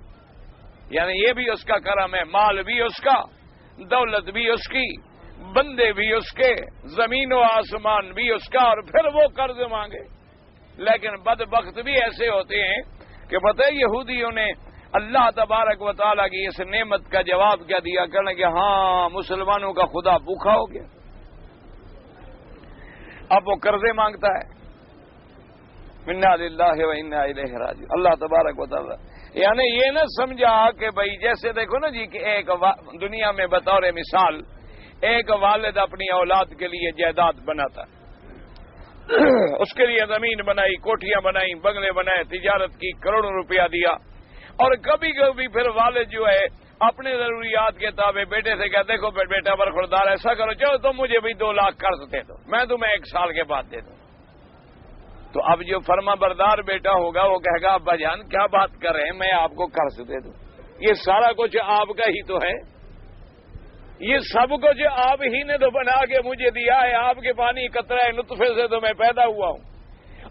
یعنی یہ بھی اس کا کرم ہے، مال بھی اس کا، دولت بھی اس کی، بندے بھی اس کے، زمین و آسمان بھی اس کا، اور پھر وہ قرض مانگے۔ لیکن بدبخت بھی ایسے ہوتے ہیں کہ پتہ ہے یہودیوں نے اللہ تبارک و تعالیٰ کی اس نعمت کا جواب کیا دیا، کہنے کہ ہاں مسلمانوں کا خدا بھوکا ہو گیا، اب وہ قرضے مانگتا ہے۔ انا للہ و انا الیہ راجعون۔ اللہ تبارک و تعالیٰ یعنی یہ نہ سمجھا کہ بھائی جیسے دیکھو نا جی کہ ایک دنیا میں بطور مثال ایک والد اپنی اولاد کے لیے جائیداد بناتا، اس کے لیے زمین بنائی، کوٹھیاں بنائی، بنگلے بنائے، تجارت کی، کروڑوں روپیہ دیا، اور کبھی کبھی پھر والد جو ہے اپنے ضروریات کے تابع بیٹے سے کہتے دیکھو بیٹا برخوردار ایسا کرو، چلو تم مجھے بھی 2 لاکھ قرض دے دو، میں تمہیں 1 سال کے بعد دے دوں۔ تو اب جو فرما بردار بیٹا ہوگا وہ کہے گا ابا جان کیا بات کر رہے ہیں، میں آپ کو قرض دے دوں، یہ سارا کچھ آپ کا ہی تو ہے، یہ سب کچھ آپ ہی نے تو بنا کے مجھے دیا ہے، آپ کے پانی قطرہ نطفے سے تو میں پیدا ہوا ہوں،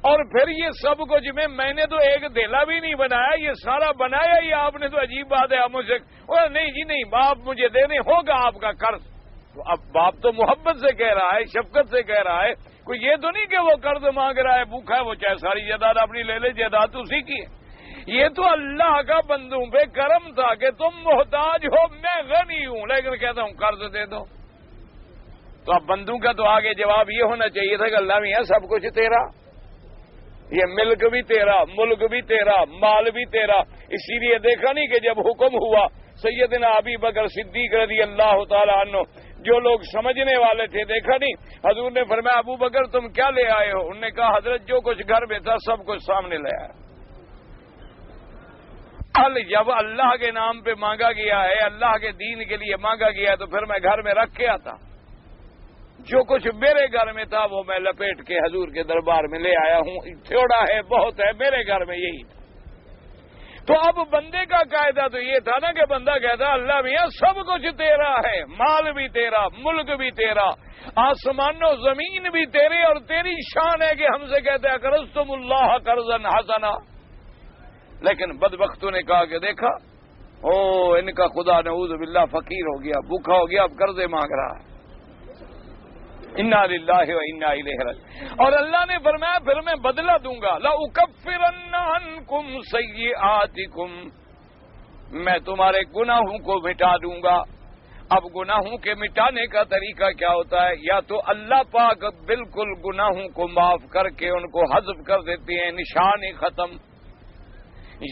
اور پھر یہ سب کچھ میں نے تو ایک دھیلا بھی نہیں بنایا، یہ سارا بنایا ہی آپ نے، تو عجیب بات ہے آپ مجھ سے نہیں جی نہیں باپ مجھے دینے ہوگا آپ کا قرض، تو اب باپ تو محبت سے کہہ رہا ہے، شفقت سے کہہ رہا ہے، کوئی یہ تو نہیں کہ وہ قرض مانگ رہا ہے بھوکا ہے، وہ چاہے ساری جائیداد اپنی لے لے، جائیداد اسی کی ہے، یہ تو اللہ کا بندوں پہ کرم تھا کہ تم محتاج ہو میں غنی ہوں، لیکن کہتا ہوں قرض دے دو، تو اب بندوں کا تو آگے جواب یہ ہونا چاہیے تھا کہ اللہ میاں سب کچھ تیرا، یہ ملک بھی تیرا، ملک بھی تیرا، مال بھی تیرا، اسی لیے دیکھا نہیں کہ جب حکم ہوا سیدنا ابی بکر صدیق رضی اللہ تعالی عنہ، جو لوگ سمجھنے والے تھے، دیکھا نہیں حضور نے فرمایا ابو بکر تم کیا لے آئے ہو؟ انہوں نے کہا حضرت جو کچھ گھر میں تھا سب کچھ سامنے لے آیا۔ جب اللہ کے نام پہ مانگا گیا ہے، اللہ کے دین کے لیے مانگا گیا ہے، تو پھر میں گھر میں رکھ کے آتا، جو کچھ میرے گھر میں تھا وہ میں لپیٹ کے حضور کے دربار میں لے آیا ہوں، تھوڑا ہے بہت ہے، میرے گھر میں یہی تھا۔ تو اب بندے کا قاعدہ تو یہ تھا نا کہ بندہ کہتا اللہ میاں سب کچھ تیرا ہے، مال بھی تیرا، ملک بھی تیرا، آسمان و زمین بھی تیرے، اور تیری شان ہے کہ ہم سے کہتے ہیں قرضتم اللہ قرضا حسنا، لیکن بدبختوں نے کہا کہ دیکھا ان کا خدا نعوذ باللہ فقیر ہو گیا، بھوکا ہو گیا، اب قرضے مانگ رہا ہے، انا للہ و انا الیہ راجعون۔ اور اللہ نے فرمایا پھر میں بدلہ دوں گا، لأکفرن عنکم سیئاتکم، میں تمہارے گناہوں کو مٹا دوں گا۔ اب گناہوں کے مٹانے کا طریقہ کیا ہوتا ہے؟ یا تو اللہ پاک بالکل گناہوں کو معاف کر کے ان کو حذف کر دیتے ہیں، نشان ختم،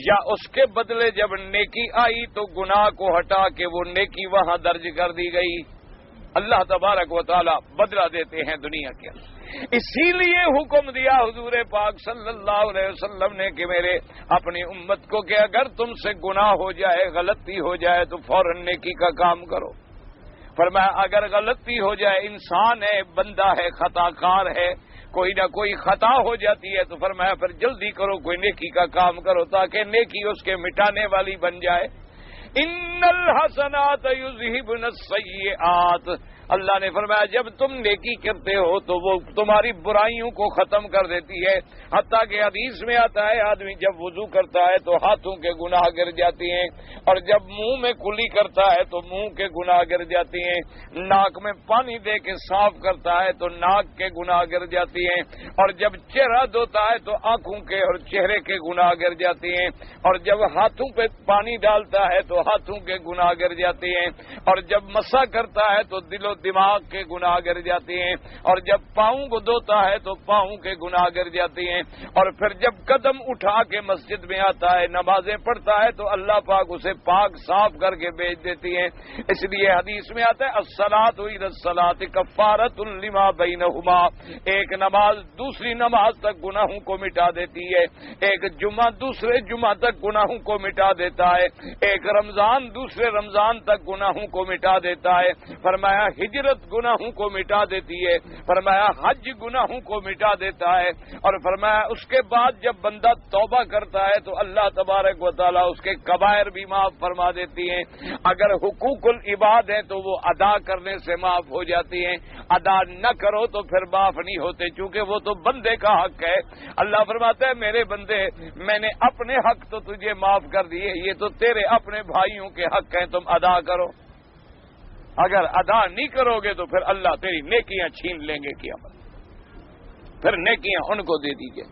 یا اس کے بدلے جب نیکی آئی تو گناہ کو ہٹا کے وہ نیکی وہاں درج کر دی گئی۔ اللہ تبارک و تعالی بدلہ دیتے ہیں دنیا کے، اسی لیے حکم دیا حضور پاک صلی اللہ علیہ وسلم نے کہ میرے اپنی امت کو کہ اگر تم سے گناہ ہو جائے، غلطی ہو جائے تو فوراً نیکی کا کام کرو۔ فرمایا اگر غلطی ہو جائے، انسان ہے، بندہ ہے، خطا کار ہے، کوئی نہ کوئی خطا ہو جاتی ہے، تو فرمایا پھر جلدی کرو، کوئی نیکی کا کام کرو تاکہ نیکی اس کے مٹانے والی بن جائے۔ ان الحسنات یذہبن السیئات، اللہ نے فرمایا جب تم نیکی کرتے ہو تو وہ تمہاری برائیوں کو ختم کر دیتی ہے، حتیٰ کہ حدیث میں آتا ہے آدمی جب وضو کرتا ہے تو ہاتھوں کے گناہ گر جاتے ہیں، اور جب منہ میں کلی کرتا ہے تو منہ کے گناہ گر جاتے ہیں، ناک میں پانی دے کے صاف کرتا ہے تو ناک کے گناہ گر جاتے ہیں، اور جب چہرہ دھوتا ہے تو آنکھوں کے اور چہرے کے گناہ گر جاتے ہیں، اور جب ہاتھوں پہ پانی ڈالتا ہے تو ہاتھوں کے گناہ گر جاتے ہیں، اور جب مسح کرتا ہے تو دل و دماغ کے گناہ گر جاتے ہیں، اور جب پاؤں کو دھوتا ہے تو پاؤں کے گناہ گر جاتے ہیں، اور پھر جب قدم اٹھا کے مسجد میں آتا ہے، نمازیں پڑھتا ہے تو اللہ پاک اسے پاک صاف کر کے بھیج دیتی ہیں۔ اس لیے حدیث میں آتا ہے الصلاۃ الی الصلاۃ کفارۃ لما بینہما، ایک نماز دوسری نماز تک گناہوں کو مٹا دیتی ہے، ایک جمعہ دوسرے جمعہ تک گناہوں کو مٹا دیتا ہے، ایک رمضان دوسرے رمضان تک گناہوں کو مٹا دیتا ہے۔ فرمایا ہجرت گناہوں کو مٹا دیتی ہے، فرمایا حج گناہوں کو مٹا دیتا ہے، اور فرمایا اس کے بعد جب بندہ توبہ کرتا ہے تو اللہ تبارک و تعالیٰ اس کے کبائر بھی معاف فرما دیتی ہیں۔ اگر حقوق العباد ہیں تو وہ ادا کرنے سے معاف ہو جاتی ہیں، ادا نہ کرو تو پھر معاف نہیں ہوتے، چونکہ وہ تو بندے کا حق ہے۔ اللہ فرماتا ہے میرے بندے میں نے اپنے حق تو تجھے معاف کر دیے، یہ تو تیرے اپنے بھائیوں کے حق ہیں، تم ادا کرو۔ اگر ادا نہیں کرو گے تو پھر اللہ تیری نیکیاں چھین لیں گے قیامت، پھر نیکیاں ان کو دے دیجیے۔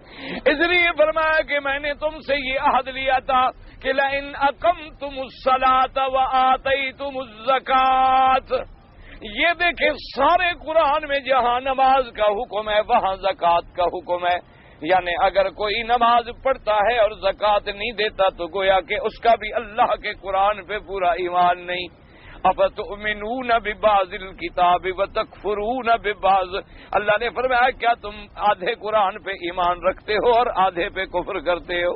اس لیے فرمایا کہ میں نے تم سے یہ عہد لیا تھا کہ لئن اقمتم الصلاۃ وآتیتم الزکاۃ، یہ دیکھیں سارے قرآن میں جہاں نماز کا حکم ہے وہاں زکوٰۃ کا حکم ہے، یعنی اگر کوئی نماز پڑھتا ہے اور زکوٰۃ نہیں دیتا تو گویا کہ اس کا بھی اللہ کے قرآن پہ پورا ایمان نہیں۔ افتؤمنون ببعض الکتاب وتکفرون ببعض، اللہ نے فرمایا کیا تم آدھے قرآن پہ ایمان رکھتے ہو اور آدھے پہ کفر کرتے ہو؟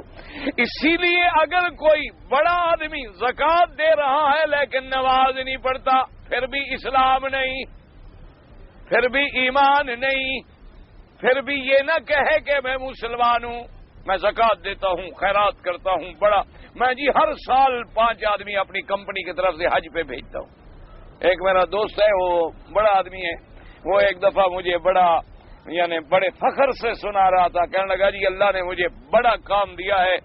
اسی لیے اگر کوئی بڑا آدمی زکوٰۃ دے رہا ہے لیکن نماز نہیں پڑھتا، پھر بھی اسلام نہیں، پھر بھی ایمان نہیں، پھر بھی یہ نہ کہے کہ میں مسلمان ہوں، میں زکوٰۃ دیتا ہوں، خیرات کرتا ہوں، بڑا میں جی ہر سال 5 آدمی اپنی کمپنی کی طرف سے حج پہ بھیجتا ہوں۔ ایک میرا دوست ہے، وہ بڑا آدمی ہے، وہ ایک دفعہ مجھے بڑے فخر سے سنا رہا تھا، کہنے لگا جی اللہ نے مجھے بڑا کام دیا ہے،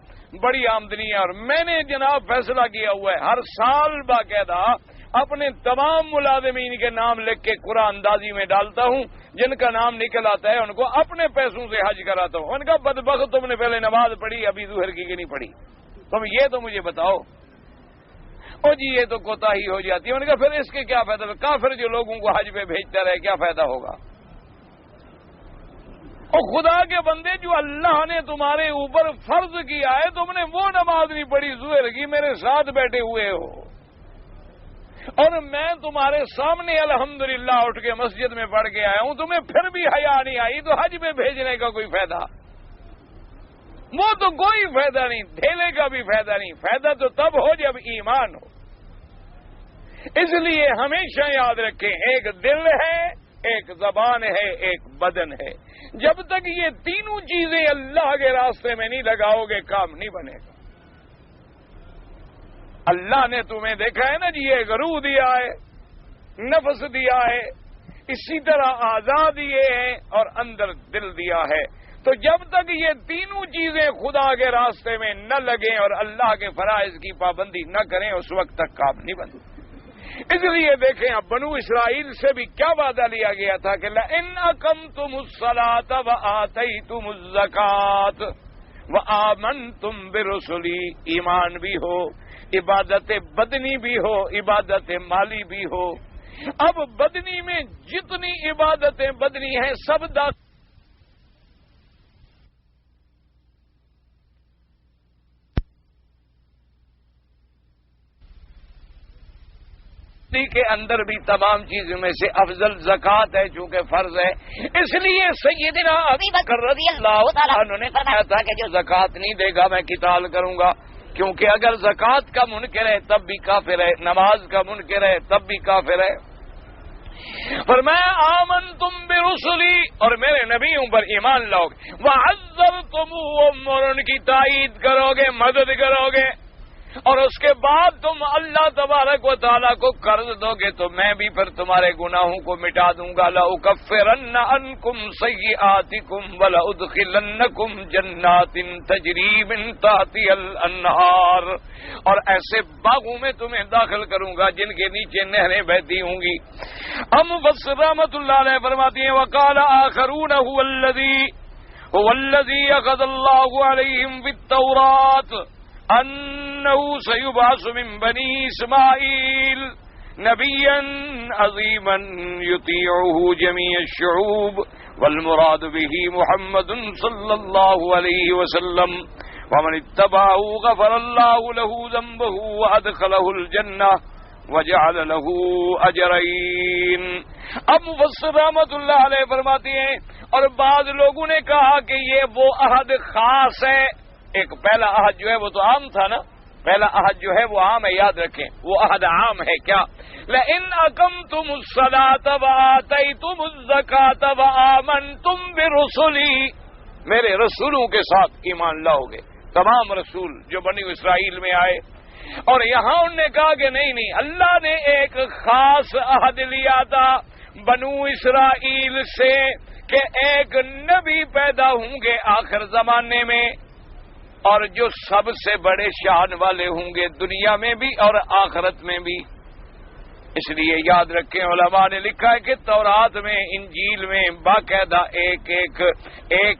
بڑی آمدنی ہے، اور میں نے جناب فیصلہ کیا ہوا ہے ہر سال باقاعدہ اپنے تمام ملازمین کے نام لکھ کے قرآن اندازی میں ڈالتا ہوں، جن کا نام نکل آتا ہے ان کو اپنے پیسوں سے حج کراتا ہوں۔ ان کا بدبخت تم نے پہلے نماز پڑھی، ابھی ظہر کی کہ نہیں پڑھی؟ تم یہ تو مجھے بتاؤ۔ او جی یہ تو کوتاہی ہو جاتی ہے۔ ان کا پھر اس کے کیا فائدہ؟ کافر جو لوگوں کو حج پہ بھیجتا رہے کیا فائدہ ہوگا؟ اور خدا کے بندے، جو اللہ نے تمہارے اوپر فرض کیا ہے، تم نے وہ نماز نہیں پڑھی ظہر کی، میرے ساتھ بیٹھے ہوئے ہو، اور میں تمہارے سامنے الحمدللہ اٹھ کے مسجد میں پڑھ کے آیا ہوں، تمہیں پھر بھی حیا نہیں آئی، تو حج میں بھیجنے کا کوئی فائدہ؟ وہ تو کوئی فائدہ نہیں، ڈھیلے کا بھی فائدہ نہیں۔ فائدہ تو تب ہو جب ایمان ہو۔ اس لیے ہمیشہ یاد رکھیں، ایک دل ہے، ایک زبان ہے، ایک بدن ہے۔ جب تک یہ تینوں چیزیں اللہ کے راستے میں نہیں لگاؤ گے، کام نہیں بنے گا۔ اللہ نے تمہیں دیکھا ہے نا جی، ایک روح دیا ہے، نفس دیا ہے، اسی طرح اعضاء دیے ہیں، اور اندر دل دیا ہے۔ تو جب تک یہ تینوں چیزیں خدا کے راستے میں نہ لگیں اور اللہ کے فرائض کی پابندی نہ کریں، اس وقت تک کام نہیں بنے۔ اس لیے دیکھیں، اب بنو اسرائیل سے بھی کیا وعدہ لیا گیا تھا کہ لَإِنْ أَقَمْتُمُ الصَّلَاةَ وَآتَيْتُمُ الزَّكَاةَ وَآمَنْتُمْ بِرُسُلِي، ایمان بھی ہو، عبادت بدنی بھی ہو، عبادت مالی بھی ہو۔ اب بدنی میں جتنی عبادتیں بدنی ہیں سب کے اندر بھی تمام چیزوں میں سے افضل زکوٰۃ ہے، چونکہ فرض ہے۔ اس لیے سیدنا ابو بکر رضی اللہ تعالیٰ عنہ نے فرمایا تھا کہ جو زکوٰۃ نہیں دے گا میں قتال کروں گا، کیونکہ اگر زکوٰۃ کا منکر ہے تب بھی کافر ہے، نماز کا منکر ہے تب بھی کافر ہے۔ فرمایا آمنتم برسلی، اور میرے نبیوں پر ایمان لاؤ گے، وعزرتموہم، اور ان کی تائید کرو گے، مدد کرو گے، اور اس کے بعد تم اللہ تبارک و تعالیٰ کو قرض دو گے تو میں بھی پھر تمہارے گناہوں کو مٹا دوں گا۔ لَأُكَفِّرَنَّ عَنْكُمْ سَيِّئَاتِكُمْ وَلَأُدْخِلَنَّكُمْ جَنَّاتٍ تَجْرِي مِنْ تَحْتِهَا الْأَنْهَارُ، اور ایسے باغوں میں تمہیں داخل کروں گا جن کے نیچے نہریں بہتی ہوں گی۔ ہم مفسر رحمۃ اللہ علیہ فرماتی ہیں وَقَالَ آخَرُونَ هُوَ الَّذِي أَخَذَ اللَّهُ عَلَيْهِمْ بِالتَّوْرَاةِ أنه سيبعث من بني إسماعيل نبيا عظيما يطيعه جميع الشعوب والمراد به محمد صلى الله عليه وسلم ومن اتبعه غفر الله له ذنبه وأدخله الجنة وجعل له أجرين۔ اب مفسر رحمۃ اللہ علیہ فرماتے ہیں، اور بعض لوگوں نے کہا کہ یہ وہ عہد خاص ہے۔ ایک پہلا عہد جو ہے وہ تو عام تھا نا، پہلا عہد جو ہے وہ عام ہے، یاد رکھیں وہ عہد عام ہے۔ کیا؟ لَإِنْ أَقَمْتُمُ الصَّلَاةَ وَآتَيْتُمُ الزَّكَاةَ وَآمَنْتُمْ بِرُسُلِي، میرے رسولوں کے ساتھ ایمان لاؤ گے، تمام رسول جو بنی اسرائیل میں آئے۔ اور یہاں انہوں نے کہا کہ نہیں، اللہ نے ایک خاص عہد لیا تھا بنو اسرائیل سے کہ ایک نبی پیدا ہوں گے آخر زمانے میں، اور جو سب سے بڑے شان والے ہوں گے دنیا میں بھی اور آخرت میں بھی۔ اس لیے یاد رکھیں، علماء نے لکھا ہے کہ تورات میں، انجیل میں باقاعدہ ایک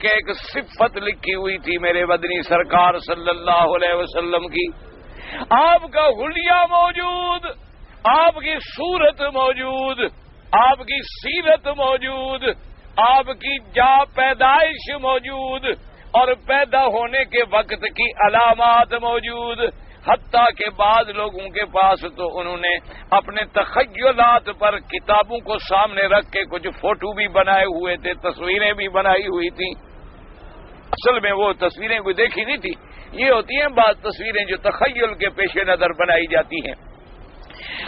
ایک صفت لکھی ہوئی تھی میرے مدنی سرکار صلی اللہ علیہ وسلم کی۔ آپ کا حلیہ موجود، آپ کی صورت موجود، آپ کی سیرت موجود، آپ کی جا پیدائش موجود، اور پیدا ہونے کے وقت کی علامات موجود۔ حتیٰ کہ بعض لوگوں کے پاس تو انہوں نے اپنے تخیلات پر کتابوں کو سامنے رکھ کے کچھ فوٹو بھی بنائے ہوئے تھے، تصویریں بھی بنائی ہوئی تھیں۔ اصل میں وہ تصویریں کوئی دیکھی نہیں تھی، یہ ہوتی ہیں بعض تصویریں جو تخیل کے پیش نظر بنائی جاتی ہیں۔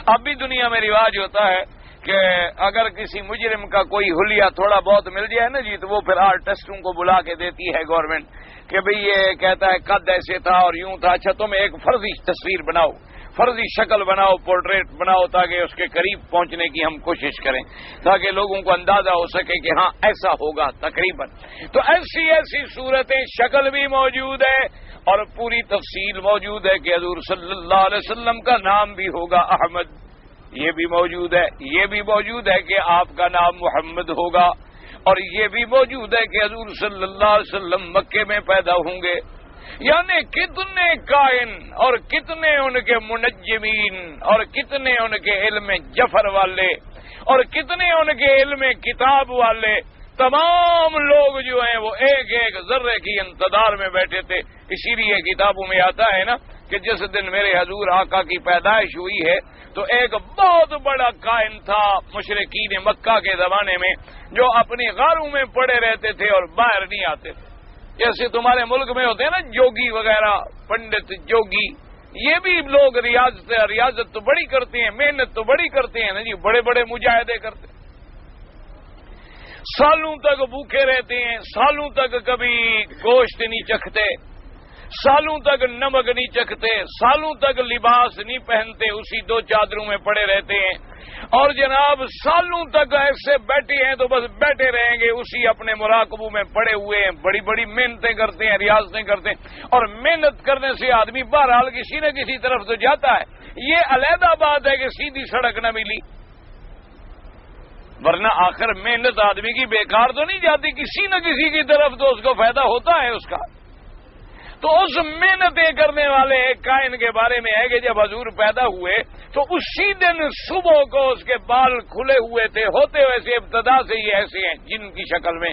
اب بھی دنیا میں رواج ہوتا ہے کہ اگر کسی مجرم کا کوئی حلیہ تھوڑا بہت مل جائے نا جی، تو وہ پھر آرٹسٹوں کو بلا کے دیتی ہے گورنمنٹ کہ بھئی یہ کہتا ہے قد ایسے تھا اور یوں تھا، اچھا تم ایک فرضی تصویر بناؤ، فرضی شکل بناؤ، پورٹریٹ بناؤ، تاکہ اس کے قریب پہنچنے کی ہم کوشش کریں، تاکہ لوگوں کو اندازہ ہو سکے کہ ہاں ایسا ہوگا تقریباً۔ تو ایسی ایسی صورتیں، شکل بھی موجود ہے اور پوری تفصیل موجود ہے کہ حضور صلی اللہ علیہ وسلم کا نام بھی ہوگا احمد، یہ بھی موجود ہے، یہ بھی موجود ہے کہ آپ کا نام محمد ہوگا، اور یہ بھی موجود ہے کہ حضور صلی اللہ علیہ وسلم مکے میں پیدا ہوں گے۔ یعنی کتنے کائن اور کتنے ان کے منجمین اور کتنے ان کے علم جفر والے اور کتنے ان کے علم کتاب والے، تمام لوگ جو ہیں وہ ایک ایک ذرے کی انتظار میں بیٹھے تھے۔ اسی لیے کتابوں میں آتا ہے نا کہ جس دن میرے حضور آقا کی پیدائش ہوئی ہے تو ایک بہت بڑا کائن تھا مشرکین مکہ کے زمانے میں، جو اپنی غاروں میں پڑے رہتے تھے اور باہر نہیں آتے تھے۔ جیسے تمہارے ملک میں ہوتے ہیں نا جوگی وغیرہ، پنڈت جوگی، یہ بھی لوگ ریاضت تو بڑی کرتے ہیں، محنت تو بڑی کرتے ہیں نا جی، بڑے بڑے مجاہدے کرتے ہیں، سالوں تک بھوکے رہتے ہیں، سالوں تک کبھی گوشت نہیں چکھتے، سالوں تک نمک نہیں چکھتے، سالوں تک لباس نہیں پہنتے، اسی دو چادروں میں پڑے رہتے ہیں، اور جناب سالوں تک ایسے بیٹھے ہیں تو بس بیٹھے رہیں گے، اسی اپنے مراقبوں میں پڑے ہوئے ہیں، بڑی بڑی محنتیں کرتے ہیں، ریاضتیں کرتے ہیں، اور محنت کرنے سے آدمی بہرحال کسی نہ کسی طرف تو جاتا ہے۔ یہ علیحدہ بات ہے کہ سیدھی سڑک نہ ملی، ورنہ آخر محنت آدمی کی بیکار تو نہیں جاتی، کسی نہ کسی کی طرف تو اس کو فائدہ ہوتا ہے اس کا۔ تو اس محنتیں کرنے والے ایک کائن کے بارے میں ہے کہ جب حضور پیدا ہوئے تو اسی دن صبح کو اس کے بال کھلے ہوئے تھے، ہوتے ویسے ابتدا سے یہ ایسے ہیں جن کی شکل میں،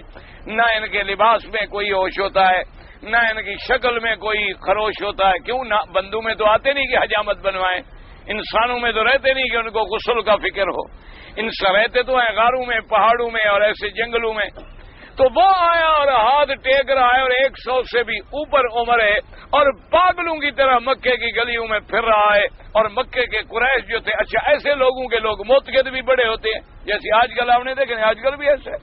نہ ان کے لباس میں کوئی ہوش ہوتا ہے، نہ ان کی شکل میں کوئی خروش ہوتا ہے۔ کیوں نہ بندوں میں تو آتے نہیں کہ حجامت بنوائیں، انسانوں میں تو رہتے نہیں کہ ان کو غسل کا فکر ہو، انسان رہتے تو ہیں غاروں میں، پہاڑوں میں اور ایسے جنگلوں میں۔ تو وہ آیا اور ہاتھ ٹیک رہا ہے اور 100 سے بھی اوپر عمر ہے اور پاگلوں کی طرح مکے کی گلیوں میں پھر رہا ہے، اور مکے کے قریش جو تھے، اچھا ایسے لوگوں کے لوگ موتقد بھی بڑے ہوتے ہیں، جیسے آج کل آپ نے دیکھے آج کل بھی ایسے،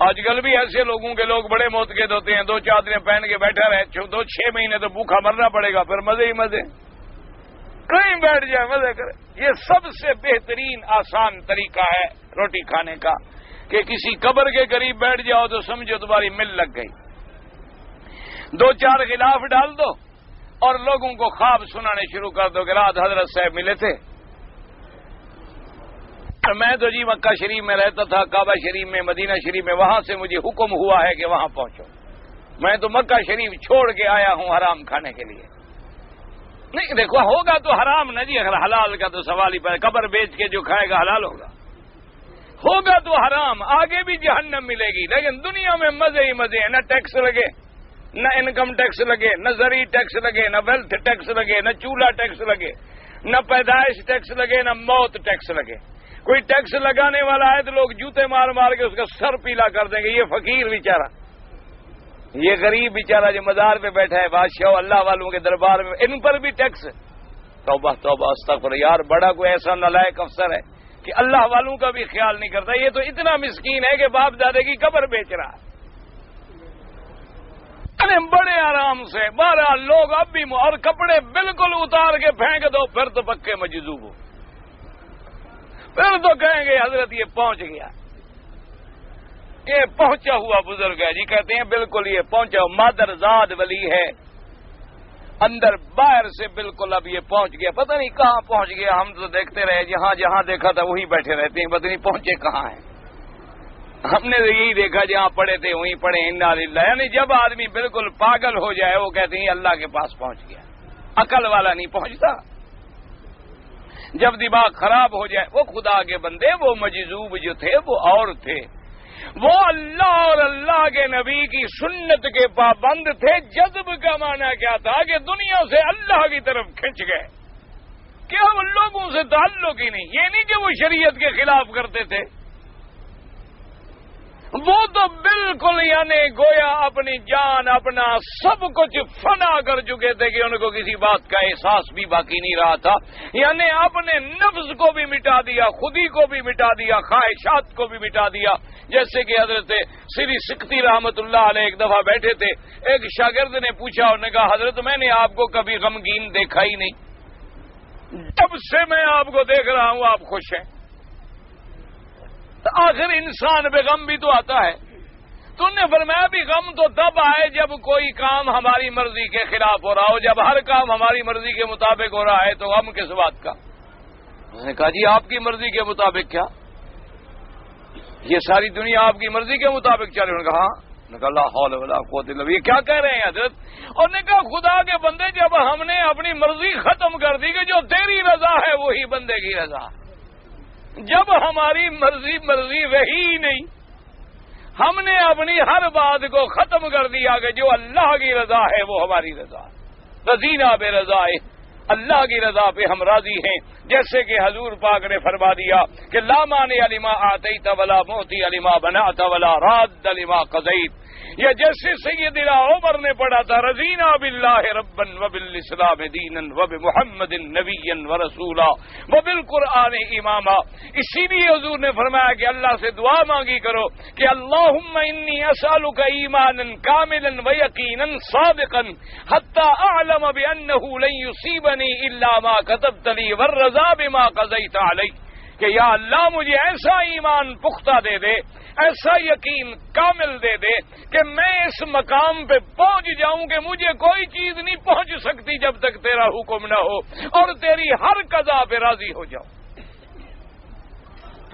آج کل بھی ایسے لوگوں کے لوگ بڑے موتقد ہوتے ہیں، 2 چادریں پہن کے بیٹھا رہے 6 مہینے تو بھوکا مرنا پڑے گا، پھر مزے ہی مزے، کہیں بیٹھ جائے مزے کرے۔ یہ سب سے بہترین آسان طریقہ ہے روٹی کھانے کا کہ کسی قبر کے قریب بیٹھ جاؤ تو سمجھو تمہاری مل لگ گئی، 2-4 غلاف ڈال دو اور لوگوں کو خواب سنانے شروع کر دو کہ رات حضرت صاحب ملے تھے۔ میں تو جی مکہ شریف میں رہتا تھا، کعبہ شریف میں، مدینہ شریف میں، وہاں سے مجھے حکم ہوا ہے کہ وہاں پہنچو، میں تو مکہ شریف چھوڑ کے آیا ہوں حرام کھانے کے لیے۔ نہیں دیکھو ہوگا تو حرام نہ جی، اگر حلال کا تو سوال ہی پر، قبر بیچ کے جو کھائے گا حلال ہوگا، ہوگا تو حرام، آگے بھی جہنم ملے گی، لیکن دنیا میں مزے ہی مزے ہیں، نہ ٹیکس لگے، نہ انکم ٹیکس لگے، نہ زرعی ٹیکس لگے، نہ ویلتھ ٹیکس لگے، نہ چولہا ٹیکس لگے، نہ پیدائش ٹیکس لگے، نہ موت ٹیکس لگے۔ کوئی ٹیکس لگانے والا ہے تو لوگ جوتے مار مار کے اس کا سر پیلا کر دیں گے، یہ فقیر بیچارہ، یہ غریب بیچارہ جو مزار پہ بیٹھا ہے، بادشاہ اللہ والوں کے دربار میں، ان پر بھی ٹیکس۔ توبہ توبہ استغفر، یار بڑا کوئی ایسا نالائق افسر ہے کہ اللہ والوں کا بھی خیال نہیں کرتا، یہ تو اتنا مسکین ہے کہ باپ دادے کی قبر بیچ رہا ہے۔ بڑے آرام سے 12 لوگ اب بھی، اور کپڑے بالکل اتار کے پھینک دو پھر تو پکے مجذوب ہو، پھر تو کہیں گے حضرت یہ پہنچ گیا، یہ پہنچا ہوا بزرگ ہے جی، کہتے ہیں بالکل یہ پہنچا، مادر زاد ولی ہے، اندر باہر سے بالکل اب یہ پہنچ گیا، پتہ نہیں کہاں پہنچ گیا، ہم تو دیکھتے رہے جہاں جہاں دیکھا تھا وہیں بیٹھے رہتے ہیں، پتہ نہیں پہنچے کہاں ہیں، ہم نے تو یہی دیکھا جہاں پڑے تھے وہیں پڑے، انا للہ۔ یعنی جب آدمی بالکل پاگل ہو جائے وہ کہتے ہیں اللہ کے پاس پہنچ گیا، عقل والا نہیں پہنچتا۔ جب دماغ خراب ہو جائے، وہ خدا کے بندے، وہ مجذوب جو تھے وہ اور تھے، وہ اللہ اور اللہ کے نبی کی سنت کے پابند تھے۔ جذب کا معنی کیا تھا کہ دنیا سے اللہ کی طرف کھنچ گئے، کہ ہم لوگوں سے تعلق ہی نہیں، یہ نہیں کہ وہ شریعت کے خلاف کرتے تھے، وہ تو بالکل یعنی گویا اپنی جان اپنا سب کچھ فنا کر چکے تھے کہ ان کو کسی بات کا احساس بھی باقی نہیں رہا تھا، یعنی اپنے نفس کو بھی مٹا دیا، خودی کو بھی مٹا دیا، خواہشات کو بھی مٹا دیا. جیسے کہ حضرت سری سکھتی رحمت اللہ علیہ ایک دفعہ بیٹھے تھے، ایک شاگرد نے پوچھا، انہوں نے کہا حضرت میں نے آپ کو کبھی غمگین دیکھا ہی نہیں، جب سے میں آپ کو دیکھ رہا ہوں آپ خوش ہیں. تو آخر انسان پہ غم بھی تو آتا ہے. تو نے فرمایا بھی غم تو تب آئے جب کوئی کام ہماری مرضی کے خلاف ہو رہا ہو، جب ہر کام ہماری مرضی کے مطابق ہو رہا ہے تو غم کس بات کا؟ میں نے کہا جی آپ کی مرضی کے مطابق کیا؟ یہ ساری دنیا آپ کی مرضی کے مطابق چل رہی؟ انہوں نے کہا ہاں. کہا لا حول ولا قوت الا باللہ. یہ کیا کہہ رہے ہیں حضرت؟ اور نے کہا خدا کے بندے جب ہم نے اپنی مرضی ختم کر دی کہ جو تیری رضا ہے وہی بندے کی رضا، جب ہماری مرضی رہی ہی نہیں، ہم نے اپنی ہر بات کو ختم کر دیا کہ جو اللہ کی رضا ہے وہ ہماری رضا، رضینا بے رضا، اللہ کی رضا پہ ہم راضی ہیں. جیسے کہ حضور پاک نے فرما دیا کہ لا مانع لما آتیت ولا معطی لما منعت ولا راد لما قضیت. یا جیسے سیدنا عمر نے پڑھا تھا رضینا باللہ ربا وبالاسلام دینا وبمحمد نبیا ورسولا وبالقرآن اماما. اسی لیے حضور نے فرمایا کہ اللہ سے دعا مانگی کرو کہ اللہم انی اسألک ایمانا کاملا ویقینا صادقا حتی اعلم بانہ لن یصیبنی الا ما کتبت لی والرضا بما قضیت علی. کہ یا اللہ مجھے ایسا ایمان پختہ دے دے، ایسا یقین کامل دے دے کہ میں اس مقام پہ پہنچ جاؤں کہ مجھے کوئی چیز نہیں پہنچ سکتی جب تک تیرا حکم نہ ہو، اور تیری ہر قضا پہ راضی ہو جاؤں.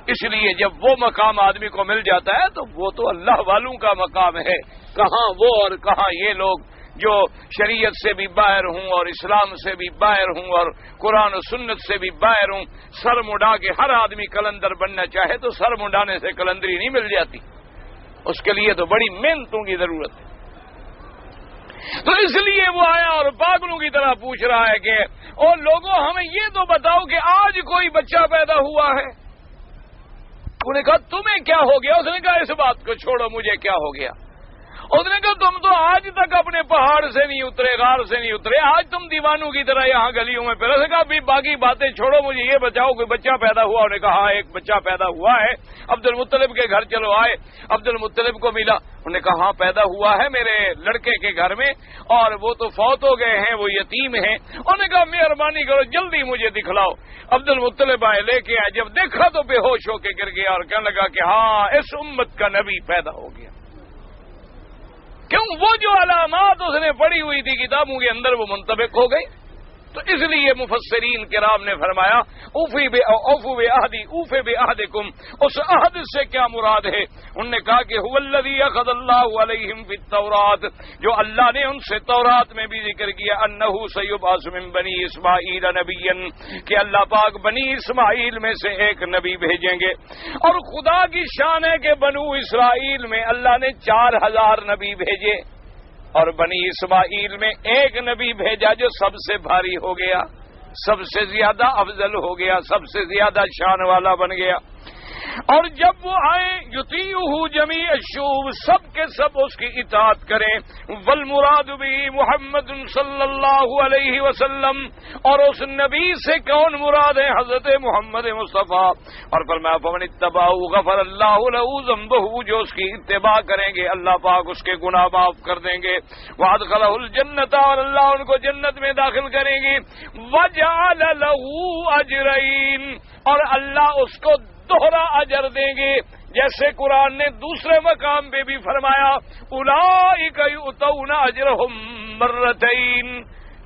اس لیے جب وہ مقام آدمی کو مل جاتا ہے تو وہ تو اللہ والوں کا مقام ہے. کہاں وہ اور کہاں یہ لوگ جو شریعت سے بھی باہر ہوں اور اسلام سے بھی باہر ہوں اور قرآن و سنت سے بھی باہر ہوں. سر مڈا کے ہر آدمی کلندر بننا چاہے تو سر مڈانے سے کلندری نہیں مل جاتی، اس کے لیے تو بڑی محنتوں کی ضرورت ہے. تو اس لیے وہ آیا اور پاگلوں کی طرح پوچھ رہا ہے کہ او لوگوں ہمیں یہ تو بتاؤ کہ آج کوئی بچہ پیدا ہوا ہے؟ انہوں نے کہا تمہیں کیا ہو گیا؟ اس نے کہا اس بات کو چھوڑو مجھے کیا ہو گیا. اس نے کہا تم تو آج تک اپنے پہاڑ سے نہیں اترے، غار سے نہیں اترے، آج تم دیوانوں کی طرح یہاں گلیوں میں پھر. اس نے کہا بھی باقی باتیں چھوڑو، مجھے یہ بچاؤ کوئی بچہ پیدا ہوا؟ انہوں نے کہا ہاں ایک بچہ پیدا ہوا ہے. عبد المطلب کے گھر چلو آئے، عبد المطلب کو ملا. انہوں نے کہا ہاں پیدا ہوا ہے میرے لڑکے کے گھر میں، اور وہ تو فوت ہو گئے ہیں، وہ یتیم ہیں. انہوں نے کہا مہربانی کرو جلدی مجھے دکھلاؤ. عبد المطلب آئے، لے کے آئے. جب دیکھا تو بے ہوش ہو کے گر گیا اور کہنے لگا کہ ہاں اس امت کا نبی پیدا ہو گیا. کیوں؟ وہ جو علامات اس نے پڑھی ہوئی تھی کتابوں کے اندر وہ منطبق ہو گئی. تو اس لیے مفسرین کرام نے فرمایا اوفوا بعہدی اوفوا بعہدکم. اس عہد سے کیا مراد ہے؟ انہوں نے کہا کہ هو الذی اخذ اللہ علیہم فی التوراۃ، جو اللہ نے ان سے تورات میں بھی ذکر کیا انہ سیبعث من بنی اسماعیل نبیا، کہ اللہ پاک بنی اسماعیل میں سے ایک نبی بھیجیں گے. اور خدا کی شان ہے کہ بنو اسرائیل میں اللہ نے 4000 نبی بھیجے اور بنی اسماعیل میں ایک نبی بھیجا جو سب سے بھاری ہو گیا، سب سے زیادہ افضل ہو گیا، سب سے زیادہ شان والا بن گیا. اور جب وہ آئے یطیعہ جمیع الشعوب، سب کے سب اس کی اطاعت کریں. والمراد به محمد صلی اللہ علیہ وسلم، اور اس نبی سے کون مراد ہے؟ حضرت محمد مصطفیٰ. اور فرمایا فمن اتبعہ غفر اللہ له ذنبہ، جو اس کی اتباع کریں گے اللہ پاک اس کے گناہ معاف کر دیں گے. وادخلہ الجنۃ، اور اللہ ان کو جنت میں داخل کریں گے. وجعل له اجرین، اور اللہ اس کو دوہرا اجر دیں گے. جیسے قرآن نے دوسرے مقام پہ بھی فرمایا اولئک یؤتون اجرہم مرتین،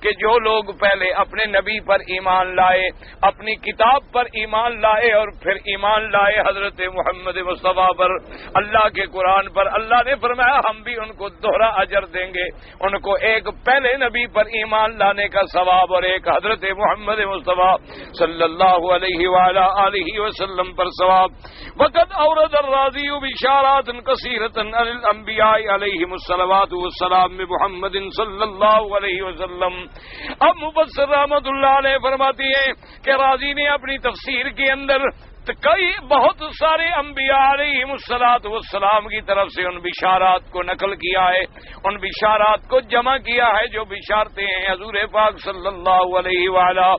کہ جو لوگ پہلے اپنے نبی پر ایمان لائے، اپنی کتاب پر ایمان لائے اور پھر ایمان لائے حضرت محمد مصطفیٰ پر، اللہ کے قرآن پر، اللہ نے فرمایا ہم بھی ان کو دوہرا اجر دیں گے. ان کو ایک پہلے نبی پر ایمان لانے کا ثواب اور ایک حضرت محمد مصطفیٰ صلی اللہ علیہ وآلہ آلہ وسلم پر ثواب. وقد اورد الرازی بشارات کثیرۃ عن الانبیاء علیہم الصلوات والسلام بمحمد صلی اللہ علیہ وسلم. اب مفسر رحمت اللہ علیہ فرماتی ہیں کہ راضی نے اپنی تفسیر کے اندر تو کئی بہت سارے انبیاء علیہم الصلوۃ والسلام کی طرف سے ان بشارات کو نقل کیا ہے، ان بشارات کو جمع کیا ہے جو بشارتیں ہیں حضور پاک صلی اللہ علیہ وآلہ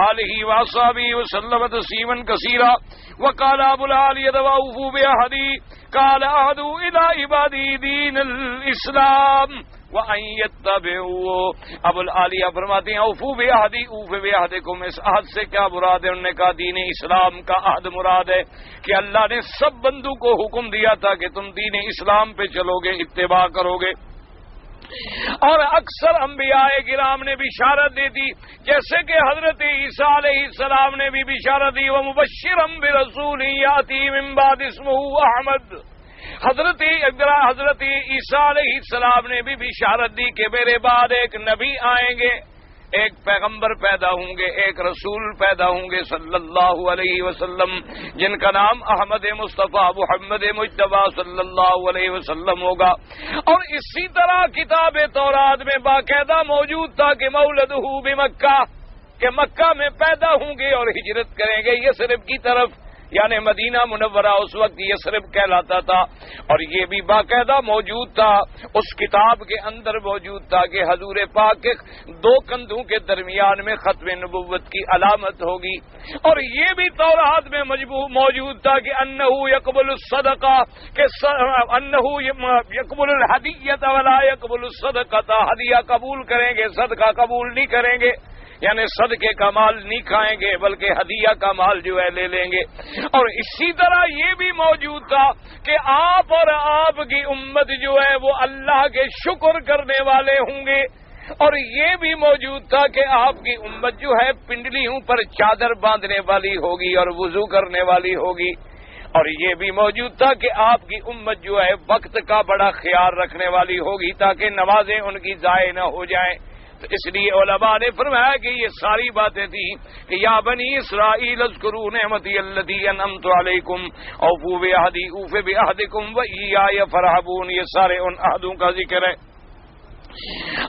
آلہ وصحبہ وسلم تسلیما کثیرا۔ وقال ابو العالیہ اوفوا بعہدی قال عہدوا الی عبادی دین الاسلام وَأَن يَتَّبِعُوا۔ ابو العالیہ فرماتے ہیں اوفوا بعہدی، اوف بعہدکم، اس عہد سے کیا مراد ہے؟ انہوں نے کہا دین اسلام کا عہد مراد ہے کہ اللہ نے سب بندوں کو حکم دیا تھا کہ تم دین اسلام پہ چلو گے، اتباع کرو گے۔ اور اکثر انبیاء کرام نے بشارت دی تھی، جیسے کہ حضرت عیسیٰ علیہ السلام نے بھی بشارت دی وَمُبَشِّرًا بِرَسُولٍ يَأْتِي مِن بَعْدِ اسْمُهُ احمد۔ حضرت عیسیٰ علیہ السلام نے بھی بشارت دی کہ میرے بعد ایک نبی آئیں گے، ایک پیغمبر پیدا ہوں گے، ایک رسول پیدا ہوں گے صلی اللہ علیہ وسلم، جن کا نام احمد مصطفیٰ محمد مجتبیٰ صلی اللہ علیہ وسلم ہوگا۔ اور اسی طرح کتاب تورات میں باقاعدہ موجود تھا کہ مولدہ بمکہ، کہ مکہ میں پیدا ہوں گے اور ہجرت کریں گے یثرب کی طرف، یعنی مدینہ منورہ اس وقت یثرب کہلاتا تھا۔ اور یہ بھی باقاعدہ موجود تھا، اس کتاب کے اندر موجود تھا کہ حضور پاک کے دو کندھوں کے درمیان میں ختم نبوت کی علامت ہوگی۔ اور یہ بھی تورات میں موجود تھا کہ انہ یقبل الصدقہ، کہ انہ یقبل الہدیۃ ولا یقبل الصدقہ، ہدیہ قبول کریں گے، صدقہ قبول نہیں کریں گے، یعنی صدقے کا مال نہیں کھائیں گے بلکہ ہدیہ کا مال جو ہے لے لیں گے۔ اور اسی طرح یہ بھی موجود تھا کہ آپ اور آپ کی امت جو ہے وہ اللہ کے شکر کرنے والے ہوں گے۔ اور یہ بھی موجود تھا کہ آپ کی امت جو ہے پنڈلیوں پر چادر باندھنے والی ہوگی اور وضو کرنے والی ہوگی۔ اور یہ بھی موجود تھا کہ آپ کی امت جو ہے وقت کا بڑا خیال رکھنے والی ہوگی تاکہ نمازیں ان کی ضائع نہ ہو جائیں۔ تو اس لیے علماء نے فرمایا کہ یہ ساری باتیں تھیں کہ یا بنی اسرائیل اذکروا نعمتی التی انعمت علیکم اوفوا بعہدی اوف بعہدکم وایای فارہبون، یہ سارے ان عہدوں کا ذکر ہے۔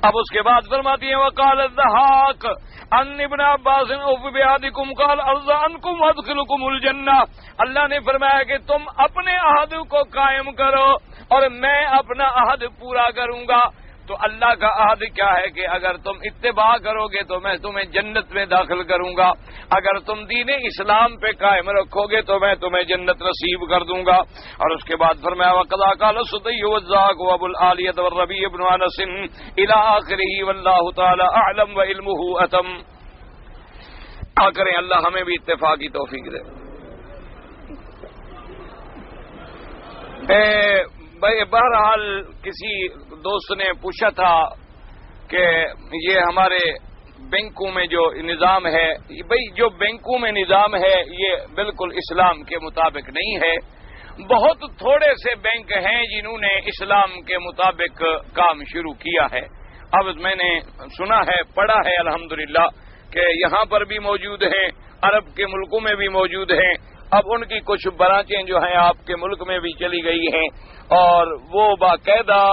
اب اس کے بعد فرماتی ہیں وقال الضحاک ان ابن عباس اوف بعہدکم قال ارضی عنکم وادخلکم الجنہ، اللہ نے فرمایا کہ تم اپنے عہد کو قائم کرو اور میں اپنا عہد پورا کروں گا۔ تو اللہ کا عہد کیا ہے کہ اگر تم اتباع کرو گے تو میں تمہیں جنت میں داخل کروں گا، اگر تم دین اسلام پہ قائم رکھو گے تو میں تمہیں جنت نصیب کر دوں گا۔ اور اس کے بعد فرمایا وقضى قال الصدي والزاق وابو العالیہ والربیع بن انس الى آخرہ واللہ تعالی اعلم وعلمہ اتم۔ کریں اللہ ہمیں بھی اتفاق کی توفیق دے۔ بہرحال کسی دوست نے پوچھا تھا کہ یہ ہمارے بینکوں میں جو نظام ہے، بھئی جو بینکوں میں نظام ہے یہ بالکل اسلام کے مطابق نہیں ہے۔ بہت تھوڑے سے بینک ہیں جنہوں نے اسلام کے مطابق کام شروع کیا ہے۔ اب میں نے سنا ہے، پڑھا ہے الحمدللہ کہ یہاں پر بھی موجود ہیں، عرب کے ملکوں میں بھی موجود ہیں۔ اب ان کی کچھ برانچیں جو ہیں آپ کے ملک میں بھی چلی گئی ہیں اور وہ باقاعدہ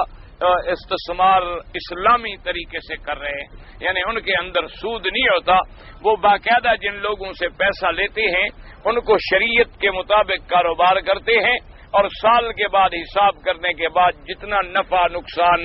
استثمار اسلامی طریقے سے کر رہے ہیں، یعنی ان کے اندر سود نہیں ہوتا، وہ باقاعدہ جن لوگوں سے پیسہ لیتے ہیں ان کو شریعت کے مطابق کاروبار کرتے ہیں اور سال کے بعد حساب کرنے کے بعد جتنا نفع نقصان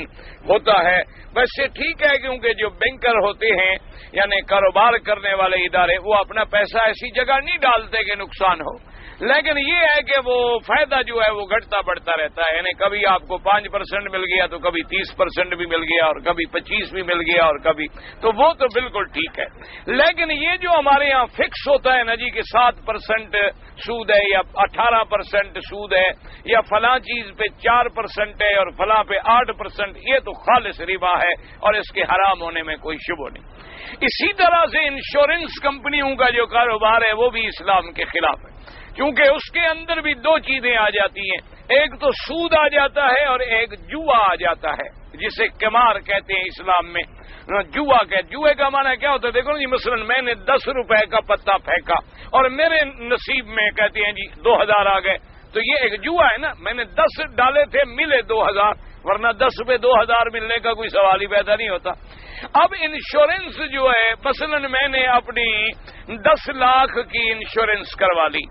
ہوتا ہے ویسے ٹھیک ہے، کیونکہ جو بینکر ہوتے ہیں یعنی کاروبار کرنے والے ادارے وہ اپنا پیسہ ایسی جگہ نہیں ڈالتے کہ نقصان ہو، لیکن یہ ہے کہ وہ فائدہ جو ہے وہ گھٹتا بڑھتا رہتا ہے، یعنی کبھی آپ کو 5% مل گیا تو کبھی 30% بھی مل گیا اور کبھی 25 بھی مل گیا اور کبھی، تو وہ تو بالکل ٹھیک ہے۔ لیکن یہ جو ہمارے ہاں فکس ہوتا ہے نا جی کہ 7% سود ہے یا 18% سود ہے یا فلاں چیز پہ 4% ہے اور فلاں پہ 8%، یہ تو خالص ربا ہے اور اس کے حرام ہونے میں کوئی شبہ نہیں۔ اسی طرح سے انشورنس کمپنیوں کا جو کاروبار ہے وہ بھی اسلام کے خلاف ہے، کیونکہ اس کے اندر بھی دو چیزیں آ جاتی ہیں، ایک تو سود آ جاتا ہے اور ایک جوا آ جاتا ہے جسے قمار کہتے ہیں اسلام میں۔ جوئے کا معنی کیا ہوتا ہے؟ دیکھو جی مثلا میں نے 10 روپے کا پتا پھینکا اور میرے نصیب میں کہتے ہیں جی 2000 آ گئے، تو یہ ایک جوا ہے نا، میں نے 10 ڈالے تھے ملے 2000، ورنہ 10 پہ 2000 ملنے کا کوئی سوال ہی پیدا نہیں ہوتا۔ اب انشورنس جو ہے، مثلاً میں نے اپنی 10 لاکھ کی انشورنس کروا لی،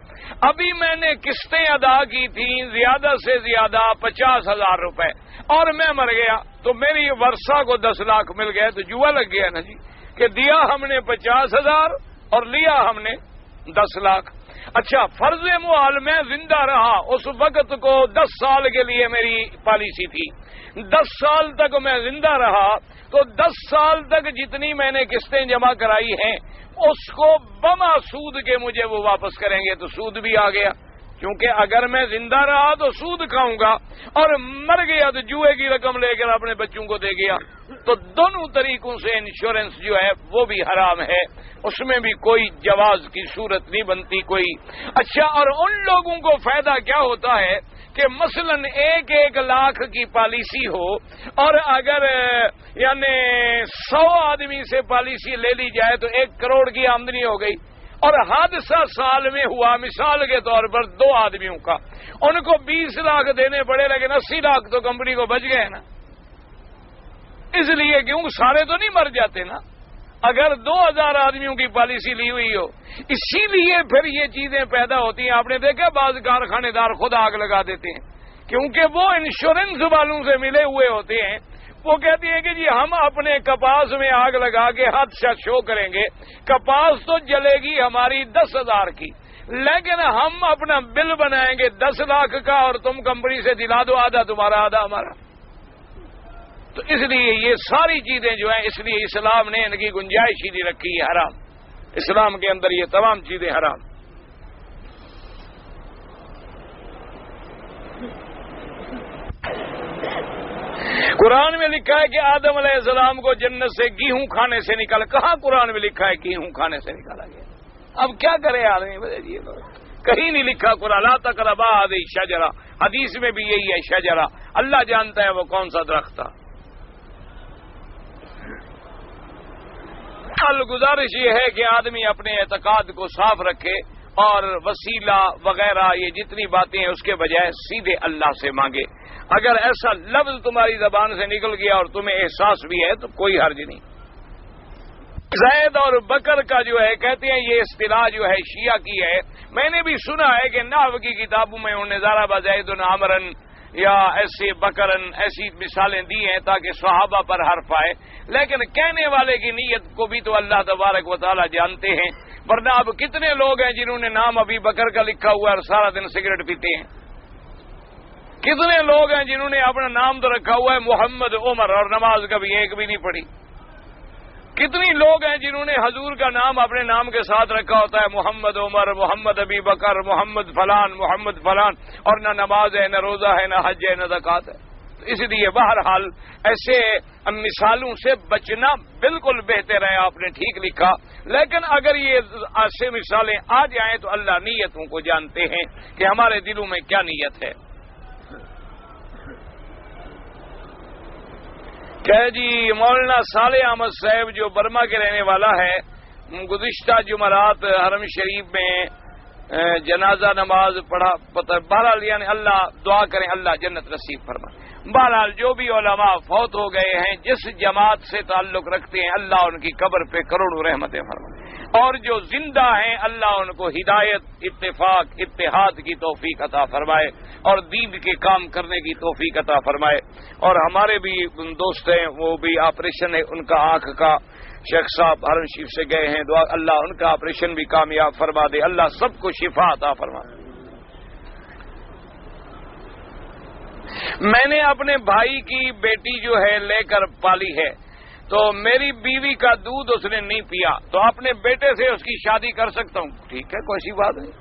ابھی میں نے قسطیں ادا کی تھیں زیادہ سے زیادہ 50,000 روپے، اور میں مر گیا تو میری ورثہ کو 10 لاکھ مل گئے، تو جوا لگ گیا نا جی، کہ دیا ہم نے 50,000 اور لیا ہم نے 10 لاکھ۔ اچھا، فرض محال میں زندہ رہا، اس وقت کو 10 سال کے لیے میری پالیسی تھی، 10 سال تک میں زندہ رہا تو 10 سال تک جتنی میں نے قسطیں جمع کرائی ہیں اس کو بما سود کے مجھے وہ واپس کریں گے، تو سود بھی آ گیا، کیونکہ اگر میں زندہ رہا تو سود کھاؤں گا، اور مر گیا تو جوئے کی رقم لے کر اپنے بچوں کو دے گیا۔ تو دونوں طریقوں سے انشورنس جو ہے وہ بھی حرام ہے، اس میں بھی کوئی جواز کی صورت نہیں بنتی کوئی۔ اچھا، اور ان لوگوں کو فائدہ کیا ہوتا ہے کہ مثلا 1 لاکھ کی پالیسی ہو، اور اگر یعنی 100 آدمی سے پالیسی لے لی جائے تو 1 کروڑ کی آمدنی ہو گئی، اور حادثہ سال میں ہوا مثال کے طور پر 2 آدمیوں کا، ان کو 20 لاکھ دینے پڑے، لیکن 80 لاکھ تو کمپنی کو بچ گئے نا، اس لیے کیوں سارے تو نہیں مر جاتے نا اگر 2000 آدمیوں کی پالیسی لی ہوئی ہو۔ اسی لیے پھر یہ چیزیں پیدا ہوتی ہیں۔ آپ نے دیکھا بعض کارخانے دار خود آگ لگا دیتے ہیں، کیونکہ وہ انشورنس والوں سے ملے ہوئے ہوتے ہیں، وہ کہتے ہیں کہ جی ہم اپنے کپاس میں آگ لگا کے حادثہ شو کریں گے، کپاس تو جلے گی ہماری 10,000 کی، لیکن ہم اپنا بل بنائیں گے 10 لاکھ کا، اور تم کمپنی سے دلا دو آدھا تمہارا آدھا ہمارا۔ تو اس لیے یہ ساری چیزیں جو ہیں، اس لیے اسلام نے ان کی گنجائش ہی نہیں رکھی ہے، حرام، اسلام کے اندر یہ تمام چیزیں حرام۔ قرآن میں لکھا ہے کہ آدم علیہ السلام کو جنت سے گیہوں کھانے سے نکالا، کہاں قرآن میں لکھا ہے گیہوں کھانے سے نکالا گیا؟ اب کیا کرے آدمی، کہیں نہیں لکھا قرآن لا تقربا هذه الشجرہ، حدیث میں بھی یہی ہے شجرہ، اللہ جانتا ہے وہ کون سا درخت تھا۔ گزارش یہ ہے کہ آدمی اپنے اعتقاد کو صاف رکھے، اور وسیلہ وغیرہ یہ جتنی باتیں ہیں اس کے بجائے سیدھے اللہ سے مانگے۔ اگر ایسا لفظ تمہاری زبان سے نکل گیا اور تمہیں احساس بھی ہے تو کوئی حرج نہیں۔ زید اور بکر کا جو ہے کہتے ہیں یہ اصطلاح جو ہے شیعہ کی ہے، میں نے بھی سنا ہے کہ نحو کی کتابوں میں انہوں نے ذرا بزید عمرن یا ایسے بکرن ایسی مثالیں دی ہیں تاکہ صحابہ پر حرف آئے، لیکن کہنے والے کی نیت کو بھی تو اللہ تبارک و تعالی جانتے ہیں، ورنہ اب کتنے لوگ ہیں جنہوں نے نام ابھی بکر کا لکھا ہوا ہے اور سارا دن سگریٹ پیتے ہیں، کتنے لوگ ہیں جنہوں نے اپنا نام تو رکھا ہوا ہے محمد عمر اور نماز کبھی ایک بھی نہیں پڑھی، کتنی لوگ ہیں جنہوں نے حضور کا نام اپنے نام کے ساتھ رکھا ہوتا ہے محمد عمر، محمد ابی بکر، محمد فلان، محمد فلان، اور نہ نماز ہے، نہ روزہ ہے، نہ حج ہے، نہ زکوٰۃ ہے۔ اس لیے بہرحال ایسے مثالوں سے بچنا بالکل بہتر ہے، آپ نے ٹھیک لکھا، لیکن اگر یہ ایسے مثالیں آ جائیں تو اللہ نیتوں کو جانتے ہیں کہ ہمارے دلوں میں کیا نیت ہے۔ کہ جی مولانا صالح احمد صاحب جو برما کے رہنے والا ہے، گزشتہ جمعرات حرم شریف میں جنازہ نماز پڑھا، بہرحال یعنی اللہ دعا کریں اللہ جنت نصیب فرمائے۔ بہرحال جو بھی علماء فوت ہو گئے ہیں جس جماعت سے تعلق رکھتے ہیں اللہ ان کی قبر پہ کروڑوں رحمتیں فرمائے، اور جو زندہ ہیں اللہ ان کو ہدایت، اتفاق، اتحاد کی توفیق عطا فرمائے اور دین کے کام کرنے کی توفیق عطا فرمائے۔ اور ہمارے بھی دوست ہیں وہ بھی آپریشن ہے ان کا آنکھ کا، شیخ صاحب حرم شریف سے گئے ہیں، دعا اللہ ان کا آپریشن بھی کامیاب فرما دے، اللہ سب کو شفا عطا فرما دے۔ میں نے اپنے بھائی کی بیٹی جو ہے لے کر پالی ہے، تو میری بیوی کا دودھ اس نے نہیں پیا، تو اپنے بیٹے سے اس کی شادی کر سکتا ہوں؟ ٹھیک ہے، کوئی سی بات نہیں۔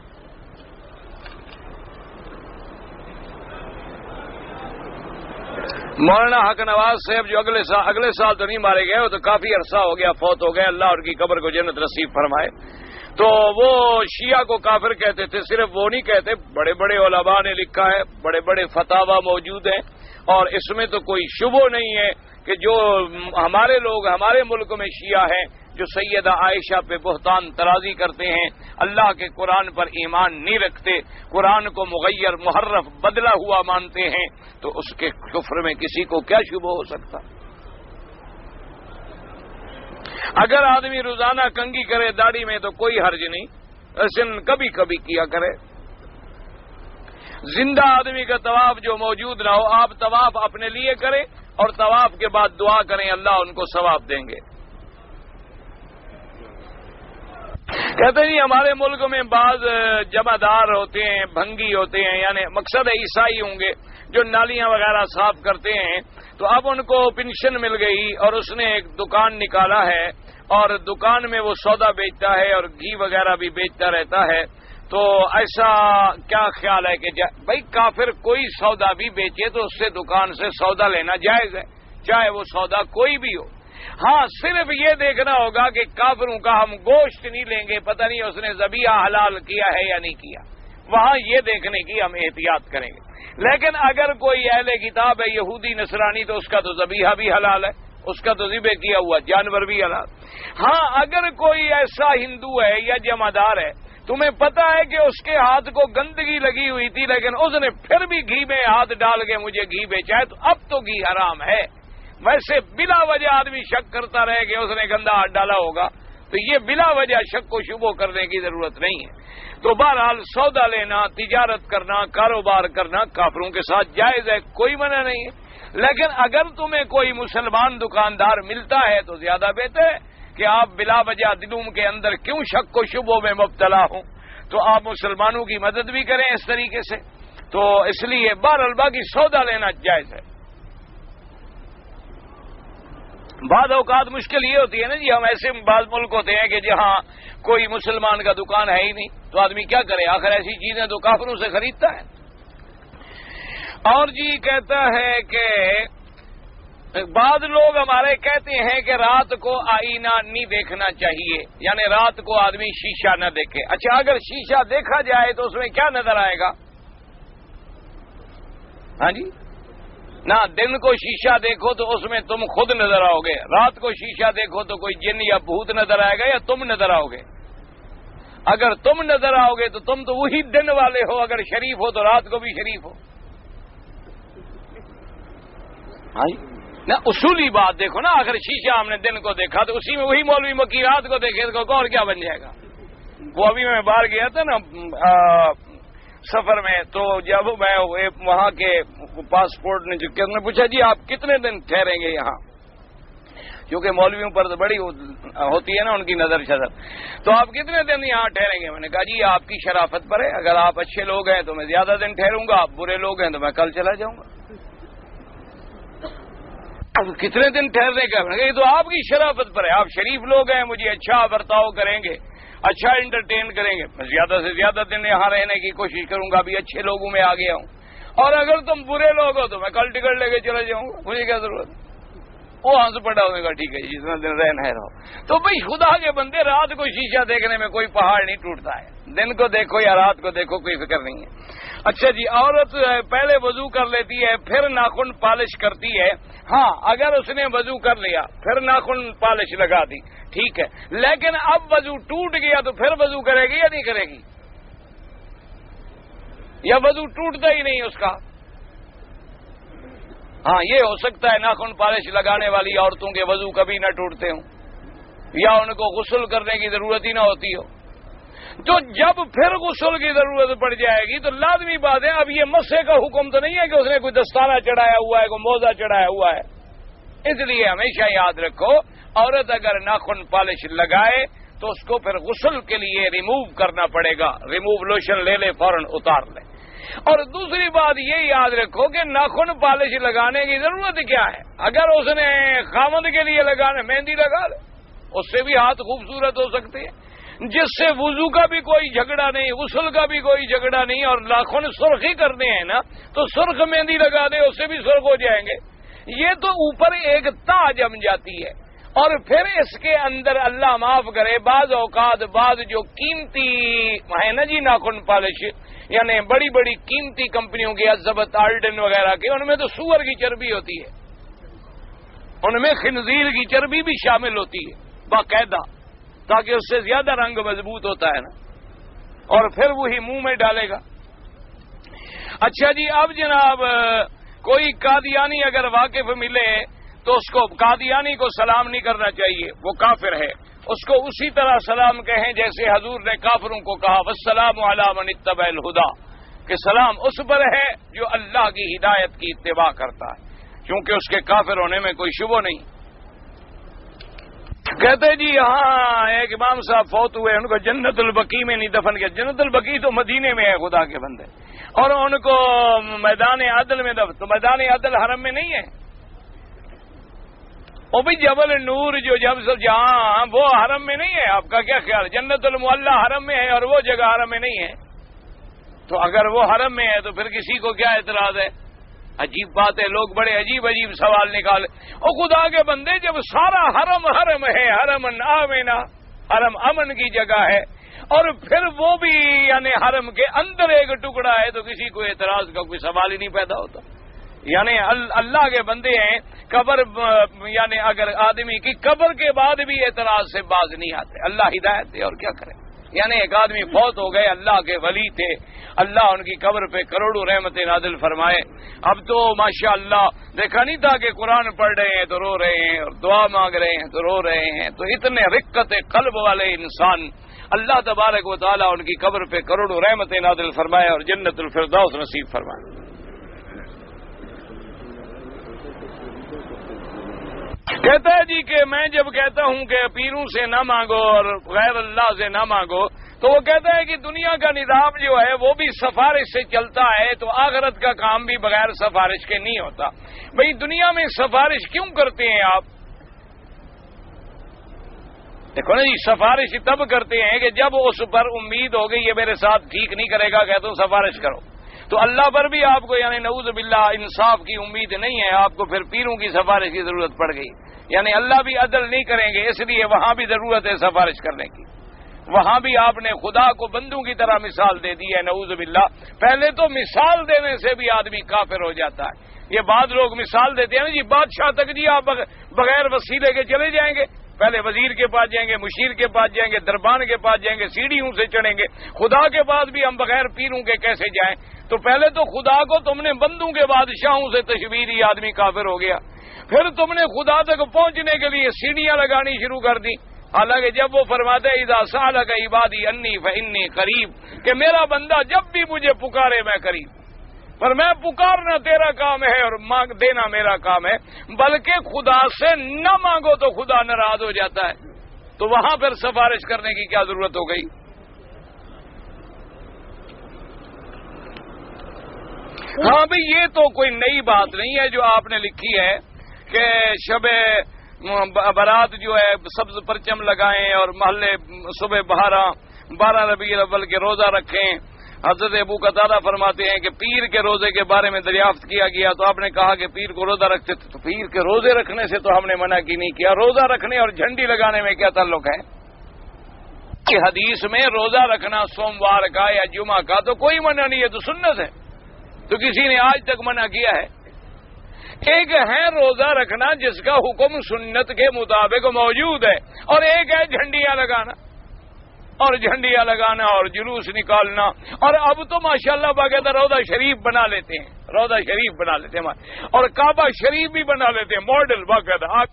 مولانا حق نواز صاحب جو اگلے سال تو نہیں مارے گئے، وہ تو کافی عرصہ ہو گیا فوت ہو گئے، اللہ ان کی قبر کو جنت نصیب فرمائے۔ تو وہ شیعہ کو کافر کہتے تھے، صرف وہ نہیں کہتے، بڑے بڑے علماء نے لکھا ہے، بڑے بڑے فتاوا موجود ہیں، اور اس میں تو کوئی شبہ نہیں ہے کہ جو ہمارے لوگ ہمارے ملک میں شیعہ ہیں جو سیدہ عائشہ پہ بہتان ترازی کرتے ہیں، اللہ کے قرآن پر ایمان نہیں رکھتے، قرآن کو مغیر محرف بدلا ہوا مانتے ہیں، تو اس کے کفر میں کسی کو کیا شبہ ہو سکتا؟ اگر آدمی روزانہ کنگھی کرے داڑھی میں تو کوئی حرج نہیں، ایسے کبھی کبھی کیا کرے۔ زندہ آدمی کا طواف جو موجود نہ ہو، آپ طواف اپنے لیے کریں اور طواف کے بعد دعا کریں، اللہ ان کو ثواب دیں گے۔ کہتے ہیں ہمارے ملک میں بعض جمع دار ہوتے ہیں، بھنگی ہوتے ہیں، یعنی مقصد عیسائی ہوں گے جو نالیاں وغیرہ صاف کرتے ہیں، تو اب ان کو پینشن مل گئی اور اس نے ایک دکان نکالا ہے اور دکان میں وہ سودا بیچتا ہے اور گھی وغیرہ بھی بیچتا رہتا ہے۔ تو ایسا کیا خیال ہے کہ بھائی کافر کوئی سودا بھی بیچے تو اس سے دکان سے سودا لینا جائز ہے، چاہے وہ سودا کوئی بھی ہو۔ ہاں صرف یہ دیکھنا ہوگا کہ کافروں کا ہم گوشت نہیں لیں گے، پتہ نہیں اس نے ذبیحہ حلال کیا ہے یا نہیں کیا، وہاں یہ دیکھنے کی ہم احتیاط کریں گے۔ لیکن اگر کوئی اہل کتاب ہے یہودی نصرانی تو اس کا تو ذبیحہ بھی حلال ہے، اس کا تو ذبح کیا ہوا جانور بھی حلال۔ ہاں اگر کوئی ایسا ہندو ہے یا جمعدار ہے تمہیں پتا ہے کہ اس کے ہاتھ کو گندگی لگی ہوئی تھی لیکن اس نے پھر بھی گھی میں ہاتھ ڈال کے مجھے گھی بیچا ہے، تو اب تو گھی حرام ہے۔ ویسے بلا وجہ آدمی شک کرتا رہے کہ اس نے گندا ہاتھ ڈالا ہوگا تو یہ بلا وجہ شک و شبہ کرنے کی ضرورت نہیں ہے۔ تو بہرحال سودا لینا، تجارت کرنا، کاروبار کرنا کافروں کے ساتھ جائز ہے، کوئی منع نہیں ہے۔ لیکن اگر تمہیں کوئی مسلمان دکاندار ملتا ہے تو زیادہ بہتر ہے کہ آپ بلا وجہ دلوں کے اندر کیوں شک و شبوں میں مبتلا ہوں، تو آپ مسلمانوں کی مدد بھی کریں اس طریقے سے۔ تو اس لیے بہرحال باقی سودا لینا جائز ہے۔ بعض اوقات مشکل یہ ہوتی ہے نا جی، ہم ایسے بعض ملک ہوتے ہیں کہ جہاں کوئی مسلمان کا دکان ہے ہی نہیں، تو آدمی کیا کرے، آخر ایسی چیزیں تو کافروں سے خریدتا ہے۔ اور جی کہتا ہے کہ بعض لوگ ہمارے کہتے ہیں کہ رات کو آئینہ نہیں دیکھنا چاہیے، یعنی رات کو آدمی شیشہ نہ دیکھے۔ اچھا اگر شیشہ دیکھا جائے تو اس میں کیا نظر آئے گا؟ ہاں جی نہ، دن کو شیشہ دیکھو تو اس میں تم خود نظر آؤ گے، رات کو شیشہ دیکھو تو کوئی جن یا بھوت نظر آئے گا یا تم نظر آؤ گے؟ اگر تم نظر آؤ گے تو تم تو وہی دن والے ہو، اگر شریف ہو تو رات کو بھی شریف ہو۔ ہاں جی نہ، اصولی بات دیکھو نا، اگر شیشہ ہم نے دن کو دیکھا تو اسی میں وہی مولوی مکی رات کو دیکھے تو اور کیا بن جائے گا؟ وہ ابھی میں باہر گیا تھا نا سفر میں، تو جب میں وہاں کے پاسپورٹ نے پوچھا جی آپ کتنے دن ٹھہریں گے یہاں، کیونکہ مولویوں پر تو بڑی ہوتی ہے نا ان کی نظر شدر، تو آپ کتنے دن یہاں ٹھہریں گے؟ میں نے کہا جی آپ کی شرافت پر ہے، اگر آپ اچھے لوگ ہیں تو میں زیادہ دن ٹھہروں گا، آپ برے لوگ ہیں تو میں کل چلا جاؤں گا۔ اب کتنے دن ٹھہرنے کا؟ یہ تو آپ کی شرافت پر ہے، آپ شریف لوگ ہیں، مجھے اچھا برتاؤ کریں گے، اچھا انٹرٹین کریں گے، میں زیادہ سے زیادہ دن یہاں رہنے کی کوشش کروں گا، ابھی اچھے لوگوں میں آ گیا ہوں، اور اگر تم برے لوگ ہو تو میں کل ٹکٹ لے کے چلا جاؤں گا، مجھے کیا ضرورت ہے؟ وہ ہنس پڑا ہونے کا، ٹھیک ہے جتنا دن رہنا ہے رہو۔ تو بھائی خدا کے بندے، رات کو شیشہ دیکھنے میں کوئی پہاڑ نہیں ٹوٹتا ہے، دن کو دیکھو یا رات کو دیکھو کوئی فکر نہیں ہے۔ اچھا جی، عورت پہلے وضو کر لیتی ہے پھر ناخن پالش کرتی ہے، ہاں اگر اس نے وضو کر لیا پھر ناخن پالش لگا دی ٹھیک ہے، لیکن اب وضو ٹوٹ گیا تو پھر وضو کرے گی یا نہیں کرے گی؟ یا وضو ٹوٹتا ہی نہیں اس کا؟ ہاں یہ ہو سکتا ہے ناخن پالش لگانے والی عورتوں کے وضو کبھی نہ ٹوٹتے ہوں یا ان کو غسل کرنے کی ضرورت ہی نہ ہوتی ہو، تو جب پھر غسل کی ضرورت پڑ جائے گی تو لازمی بات ہے، اب یہ مسح کا حکم تو نہیں ہے کہ اس نے کوئی دستانہ چڑھایا ہوا ہے، کوئی موزہ چڑھایا ہوا ہے۔ اس لیے ہمیشہ یاد رکھو، عورت اگر ناخن پالش لگائے تو اس کو پھر غسل کے لیے ریموو کرنا پڑے گا، ریموو لوشن لے لے، فوراً اتار لے۔ اور دوسری بات یہ یاد رکھو کہ ناخن پالش لگانے کی ضرورت کیا ہے؟ اگر اس نے خامد کے لیے لگانا، مہندی لگا لے، اس سے بھی ہاتھ خوبصورت ہو سکتے ہیں، جس سے وضو کا بھی کوئی جھگڑا نہیں، غسل کا بھی کوئی جھگڑا نہیں، اور ناخن سرخ ہی کرنے ہیں نا تو سرخ مہندی لگا دے، اس سے بھی سرخ ہو جائیں گے۔ یہ تو اوپر ایک تا جم جاتی ہے اور پھر اس کے اندر اللہ معاف کرے بعض اوقات بعض جو قیمتی ہے نا جی ناخن پالش، یعنی بڑی بڑی قیمتی کمپنیوں کی عزبت آلڈن وغیرہ کے، ان میں تو سور کی چربی ہوتی ہے، ان میں خنزیر کی چربی بھی شامل ہوتی ہے باقاعدہ، تاکہ اس سے زیادہ رنگ مضبوط ہوتا ہے نا، اور پھر وہی منہ میں ڈالے گا۔ اچھا جی، اب جناب کوئی قادیانی اگر واقف ملے تو اس کو قادیانی کو سلام نہیں کرنا چاہیے، وہ کافر ہے، اس کو اسی طرح سلام کہیں جیسے حضور نے کافروں کو کہا والسلام علی من اتبع الہدی، کہ سلام اس پر ہے جو اللہ کی ہدایت کی اتباع کرتا ہے، کیونکہ اس کے کافر ہونے میں کوئی شبہ نہیں۔ کہتے جی ہاں ایک امام صاحب فوت ہوئے، ان کو جنت البقیع میں نہیں دفن کیا، جنت البقیع تو مدینے میں ہے خدا کے بندے، اور ان کو میدان عدل میں دفن، تو میدان عدل حرم میں نہیں ہے، وہ بھی جبل نور جو جہاں وہ حرم میں نہیں ہے، آپ کا کیا خیال ہے؟ جنت المعلی حرم میں ہے اور وہ جگہ حرم میں نہیں ہے، تو اگر وہ حرم میں ہے تو پھر کسی کو کیا اعتراض ہے؟ عجیب بات ہے، لوگ بڑے عجیب عجیب سوال نکالے۔ او خدا کے بندے، جب سارا حرم حرم ہے، حرم آمنا، حرم امن کی جگہ ہے، اور پھر وہ بھی یعنی حرم کے اندر ایک ٹکڑا ہے، تو کسی کو اعتراض کا کوئی سوال ہی نہیں پیدا ہوتا۔ یعنی اللہ کے بندے ہیں، قبر یعنی اگر آدمی کی قبر کے بعد بھی اعتراض سے باز نہیں آتے، اللہ ہدایت دے اور کیا کرے۔ یعنی ایک آدمی فوت ہو گئے، اللہ کے ولی تھے، اللہ ان کی قبر پہ کروڑوں رحمتیں نازل فرمائے، اب تو ماشاء اللہ دیکھا نہیں تھا کہ قرآن پڑھ رہے ہیں تو رو رہے ہیں، اور دعا مانگ رہے ہیں تو رو رہے ہیں، تو اتنے رقت قلب والے انسان اللہ تبارک و تعالیٰ ان کی قبر پہ کروڑوں رحمتیں نازل فرمائے اور جنت الفردوس نصیب فرمائے۔ کہتا ہے جی کہ میں جب کہتا ہوں کہ پیروں سے نہ مانگو اور غیر اللہ سے نہ مانگو، تو وہ کہتا ہے کہ دنیا کا نظام جو ہے وہ بھی سفارش سے چلتا ہے، تو آخرت کا کام بھی بغیر سفارش کے نہیں ہوتا۔ بھئی دنیا میں سفارش کیوں کرتے ہیں آپ؟ دیکھو نا جی، سفارش تب کرتے ہیں کہ جب اس پر امید ہو گئی یہ میرے ساتھ ٹھیک نہیں کرے گا، کہتے ہو سفارش کرو، تو اللہ پر بھی آپ کو یعنی نعوذ باللہ انصاف کی امید نہیں ہے، آپ کو پھر پیروں کی سفارش کی ضرورت پڑ گئی، یعنی اللہ بھی عدل نہیں کریں گے، اس لیے وہاں بھی ضرورت ہے سفارش کرنے کی۔ وہاں بھی آپ نے خدا کو بندوں کی طرح مثال دے دی ہے، نعوذ باللہ۔ پہلے تو مثال دینے سے بھی آدمی کافر ہو جاتا ہے۔ یہ بعض لوگ مثال دیتے ہیں نا جی، بادشاہ تک جی آپ بغیر وسیلے کے چلے جائیں گے، پہلے وزیر کے پاس جائیں گے، مشیر کے پاس جائیں گے، دربان کے پاس جائیں گے، سیڑھیوں سے چڑھیں گے، خدا کے پاس بھی ہم بغیر پیروں کے کیسے جائیں؟ تو پہلے تو خدا کو تم نے بندوں کے بادشاہوں سے تشبیہ دی، آدمی کافر ہو گیا، پھر تم نے خدا تک پہنچنے کے لیے سیڑھیاں لگانی شروع کر دی، حالانکہ جب وہ فرماتے اذا سألک عبادی انی فانی قریب، کہ میرا بندہ جب بھی مجھے پکارے میں قریب، پر میں پکارنا تیرا کام ہے اور مانگ دینا میرا کام ہے، بلکہ خدا سے نہ مانگو تو خدا ناراض ہو جاتا ہے، تو وہاں پھر سفارش کرنے کی کیا ضرورت ہو گئی؟ ہاں بھئی یہ تو کوئی نئی بات نہیں ہے جو آپ نے لکھی ہے کہ شب برات جو ہے سبز پرچم لگائیں اور محلے صبح 12 ربیع الاول کے روزہ رکھیں۔ حضرت ابو قتادہ فرماتے ہیں کہ پیر کے روزے کے بارے میں دریافت کیا گیا تو آپ نے کہا کہ پیر کو روزہ رکھتے تھے، تو پیر کے روزے رکھنے سے تو ہم نے منع کی نہیں کیا، روزہ رکھنے اور جھنڈی لگانے میں کیا تعلق ہے؟ کہ حدیث میں روزہ رکھنا سوموار کا یا جمعہ کا تو کوئی منع نہیں ہے، تو سنت ہے، تو کسی نے آج تک منع کیا ہے؟ ایک ہے روزہ رکھنا جس کا حکم سنت کے مطابق موجود ہے، اور ایک ہے جھنڈیاں لگانا اور جھنڈیاں لگانا اور جلوس نکالنا، اور اب تو ماشاءاللہ باقاعدہ روضہ شریف بنا لیتے ہیں، روضہ شریف بنا لیتے ہیں اور کعبہ شریف بھی بنا لیتے ہیں، ماڈل باقاعدہ۔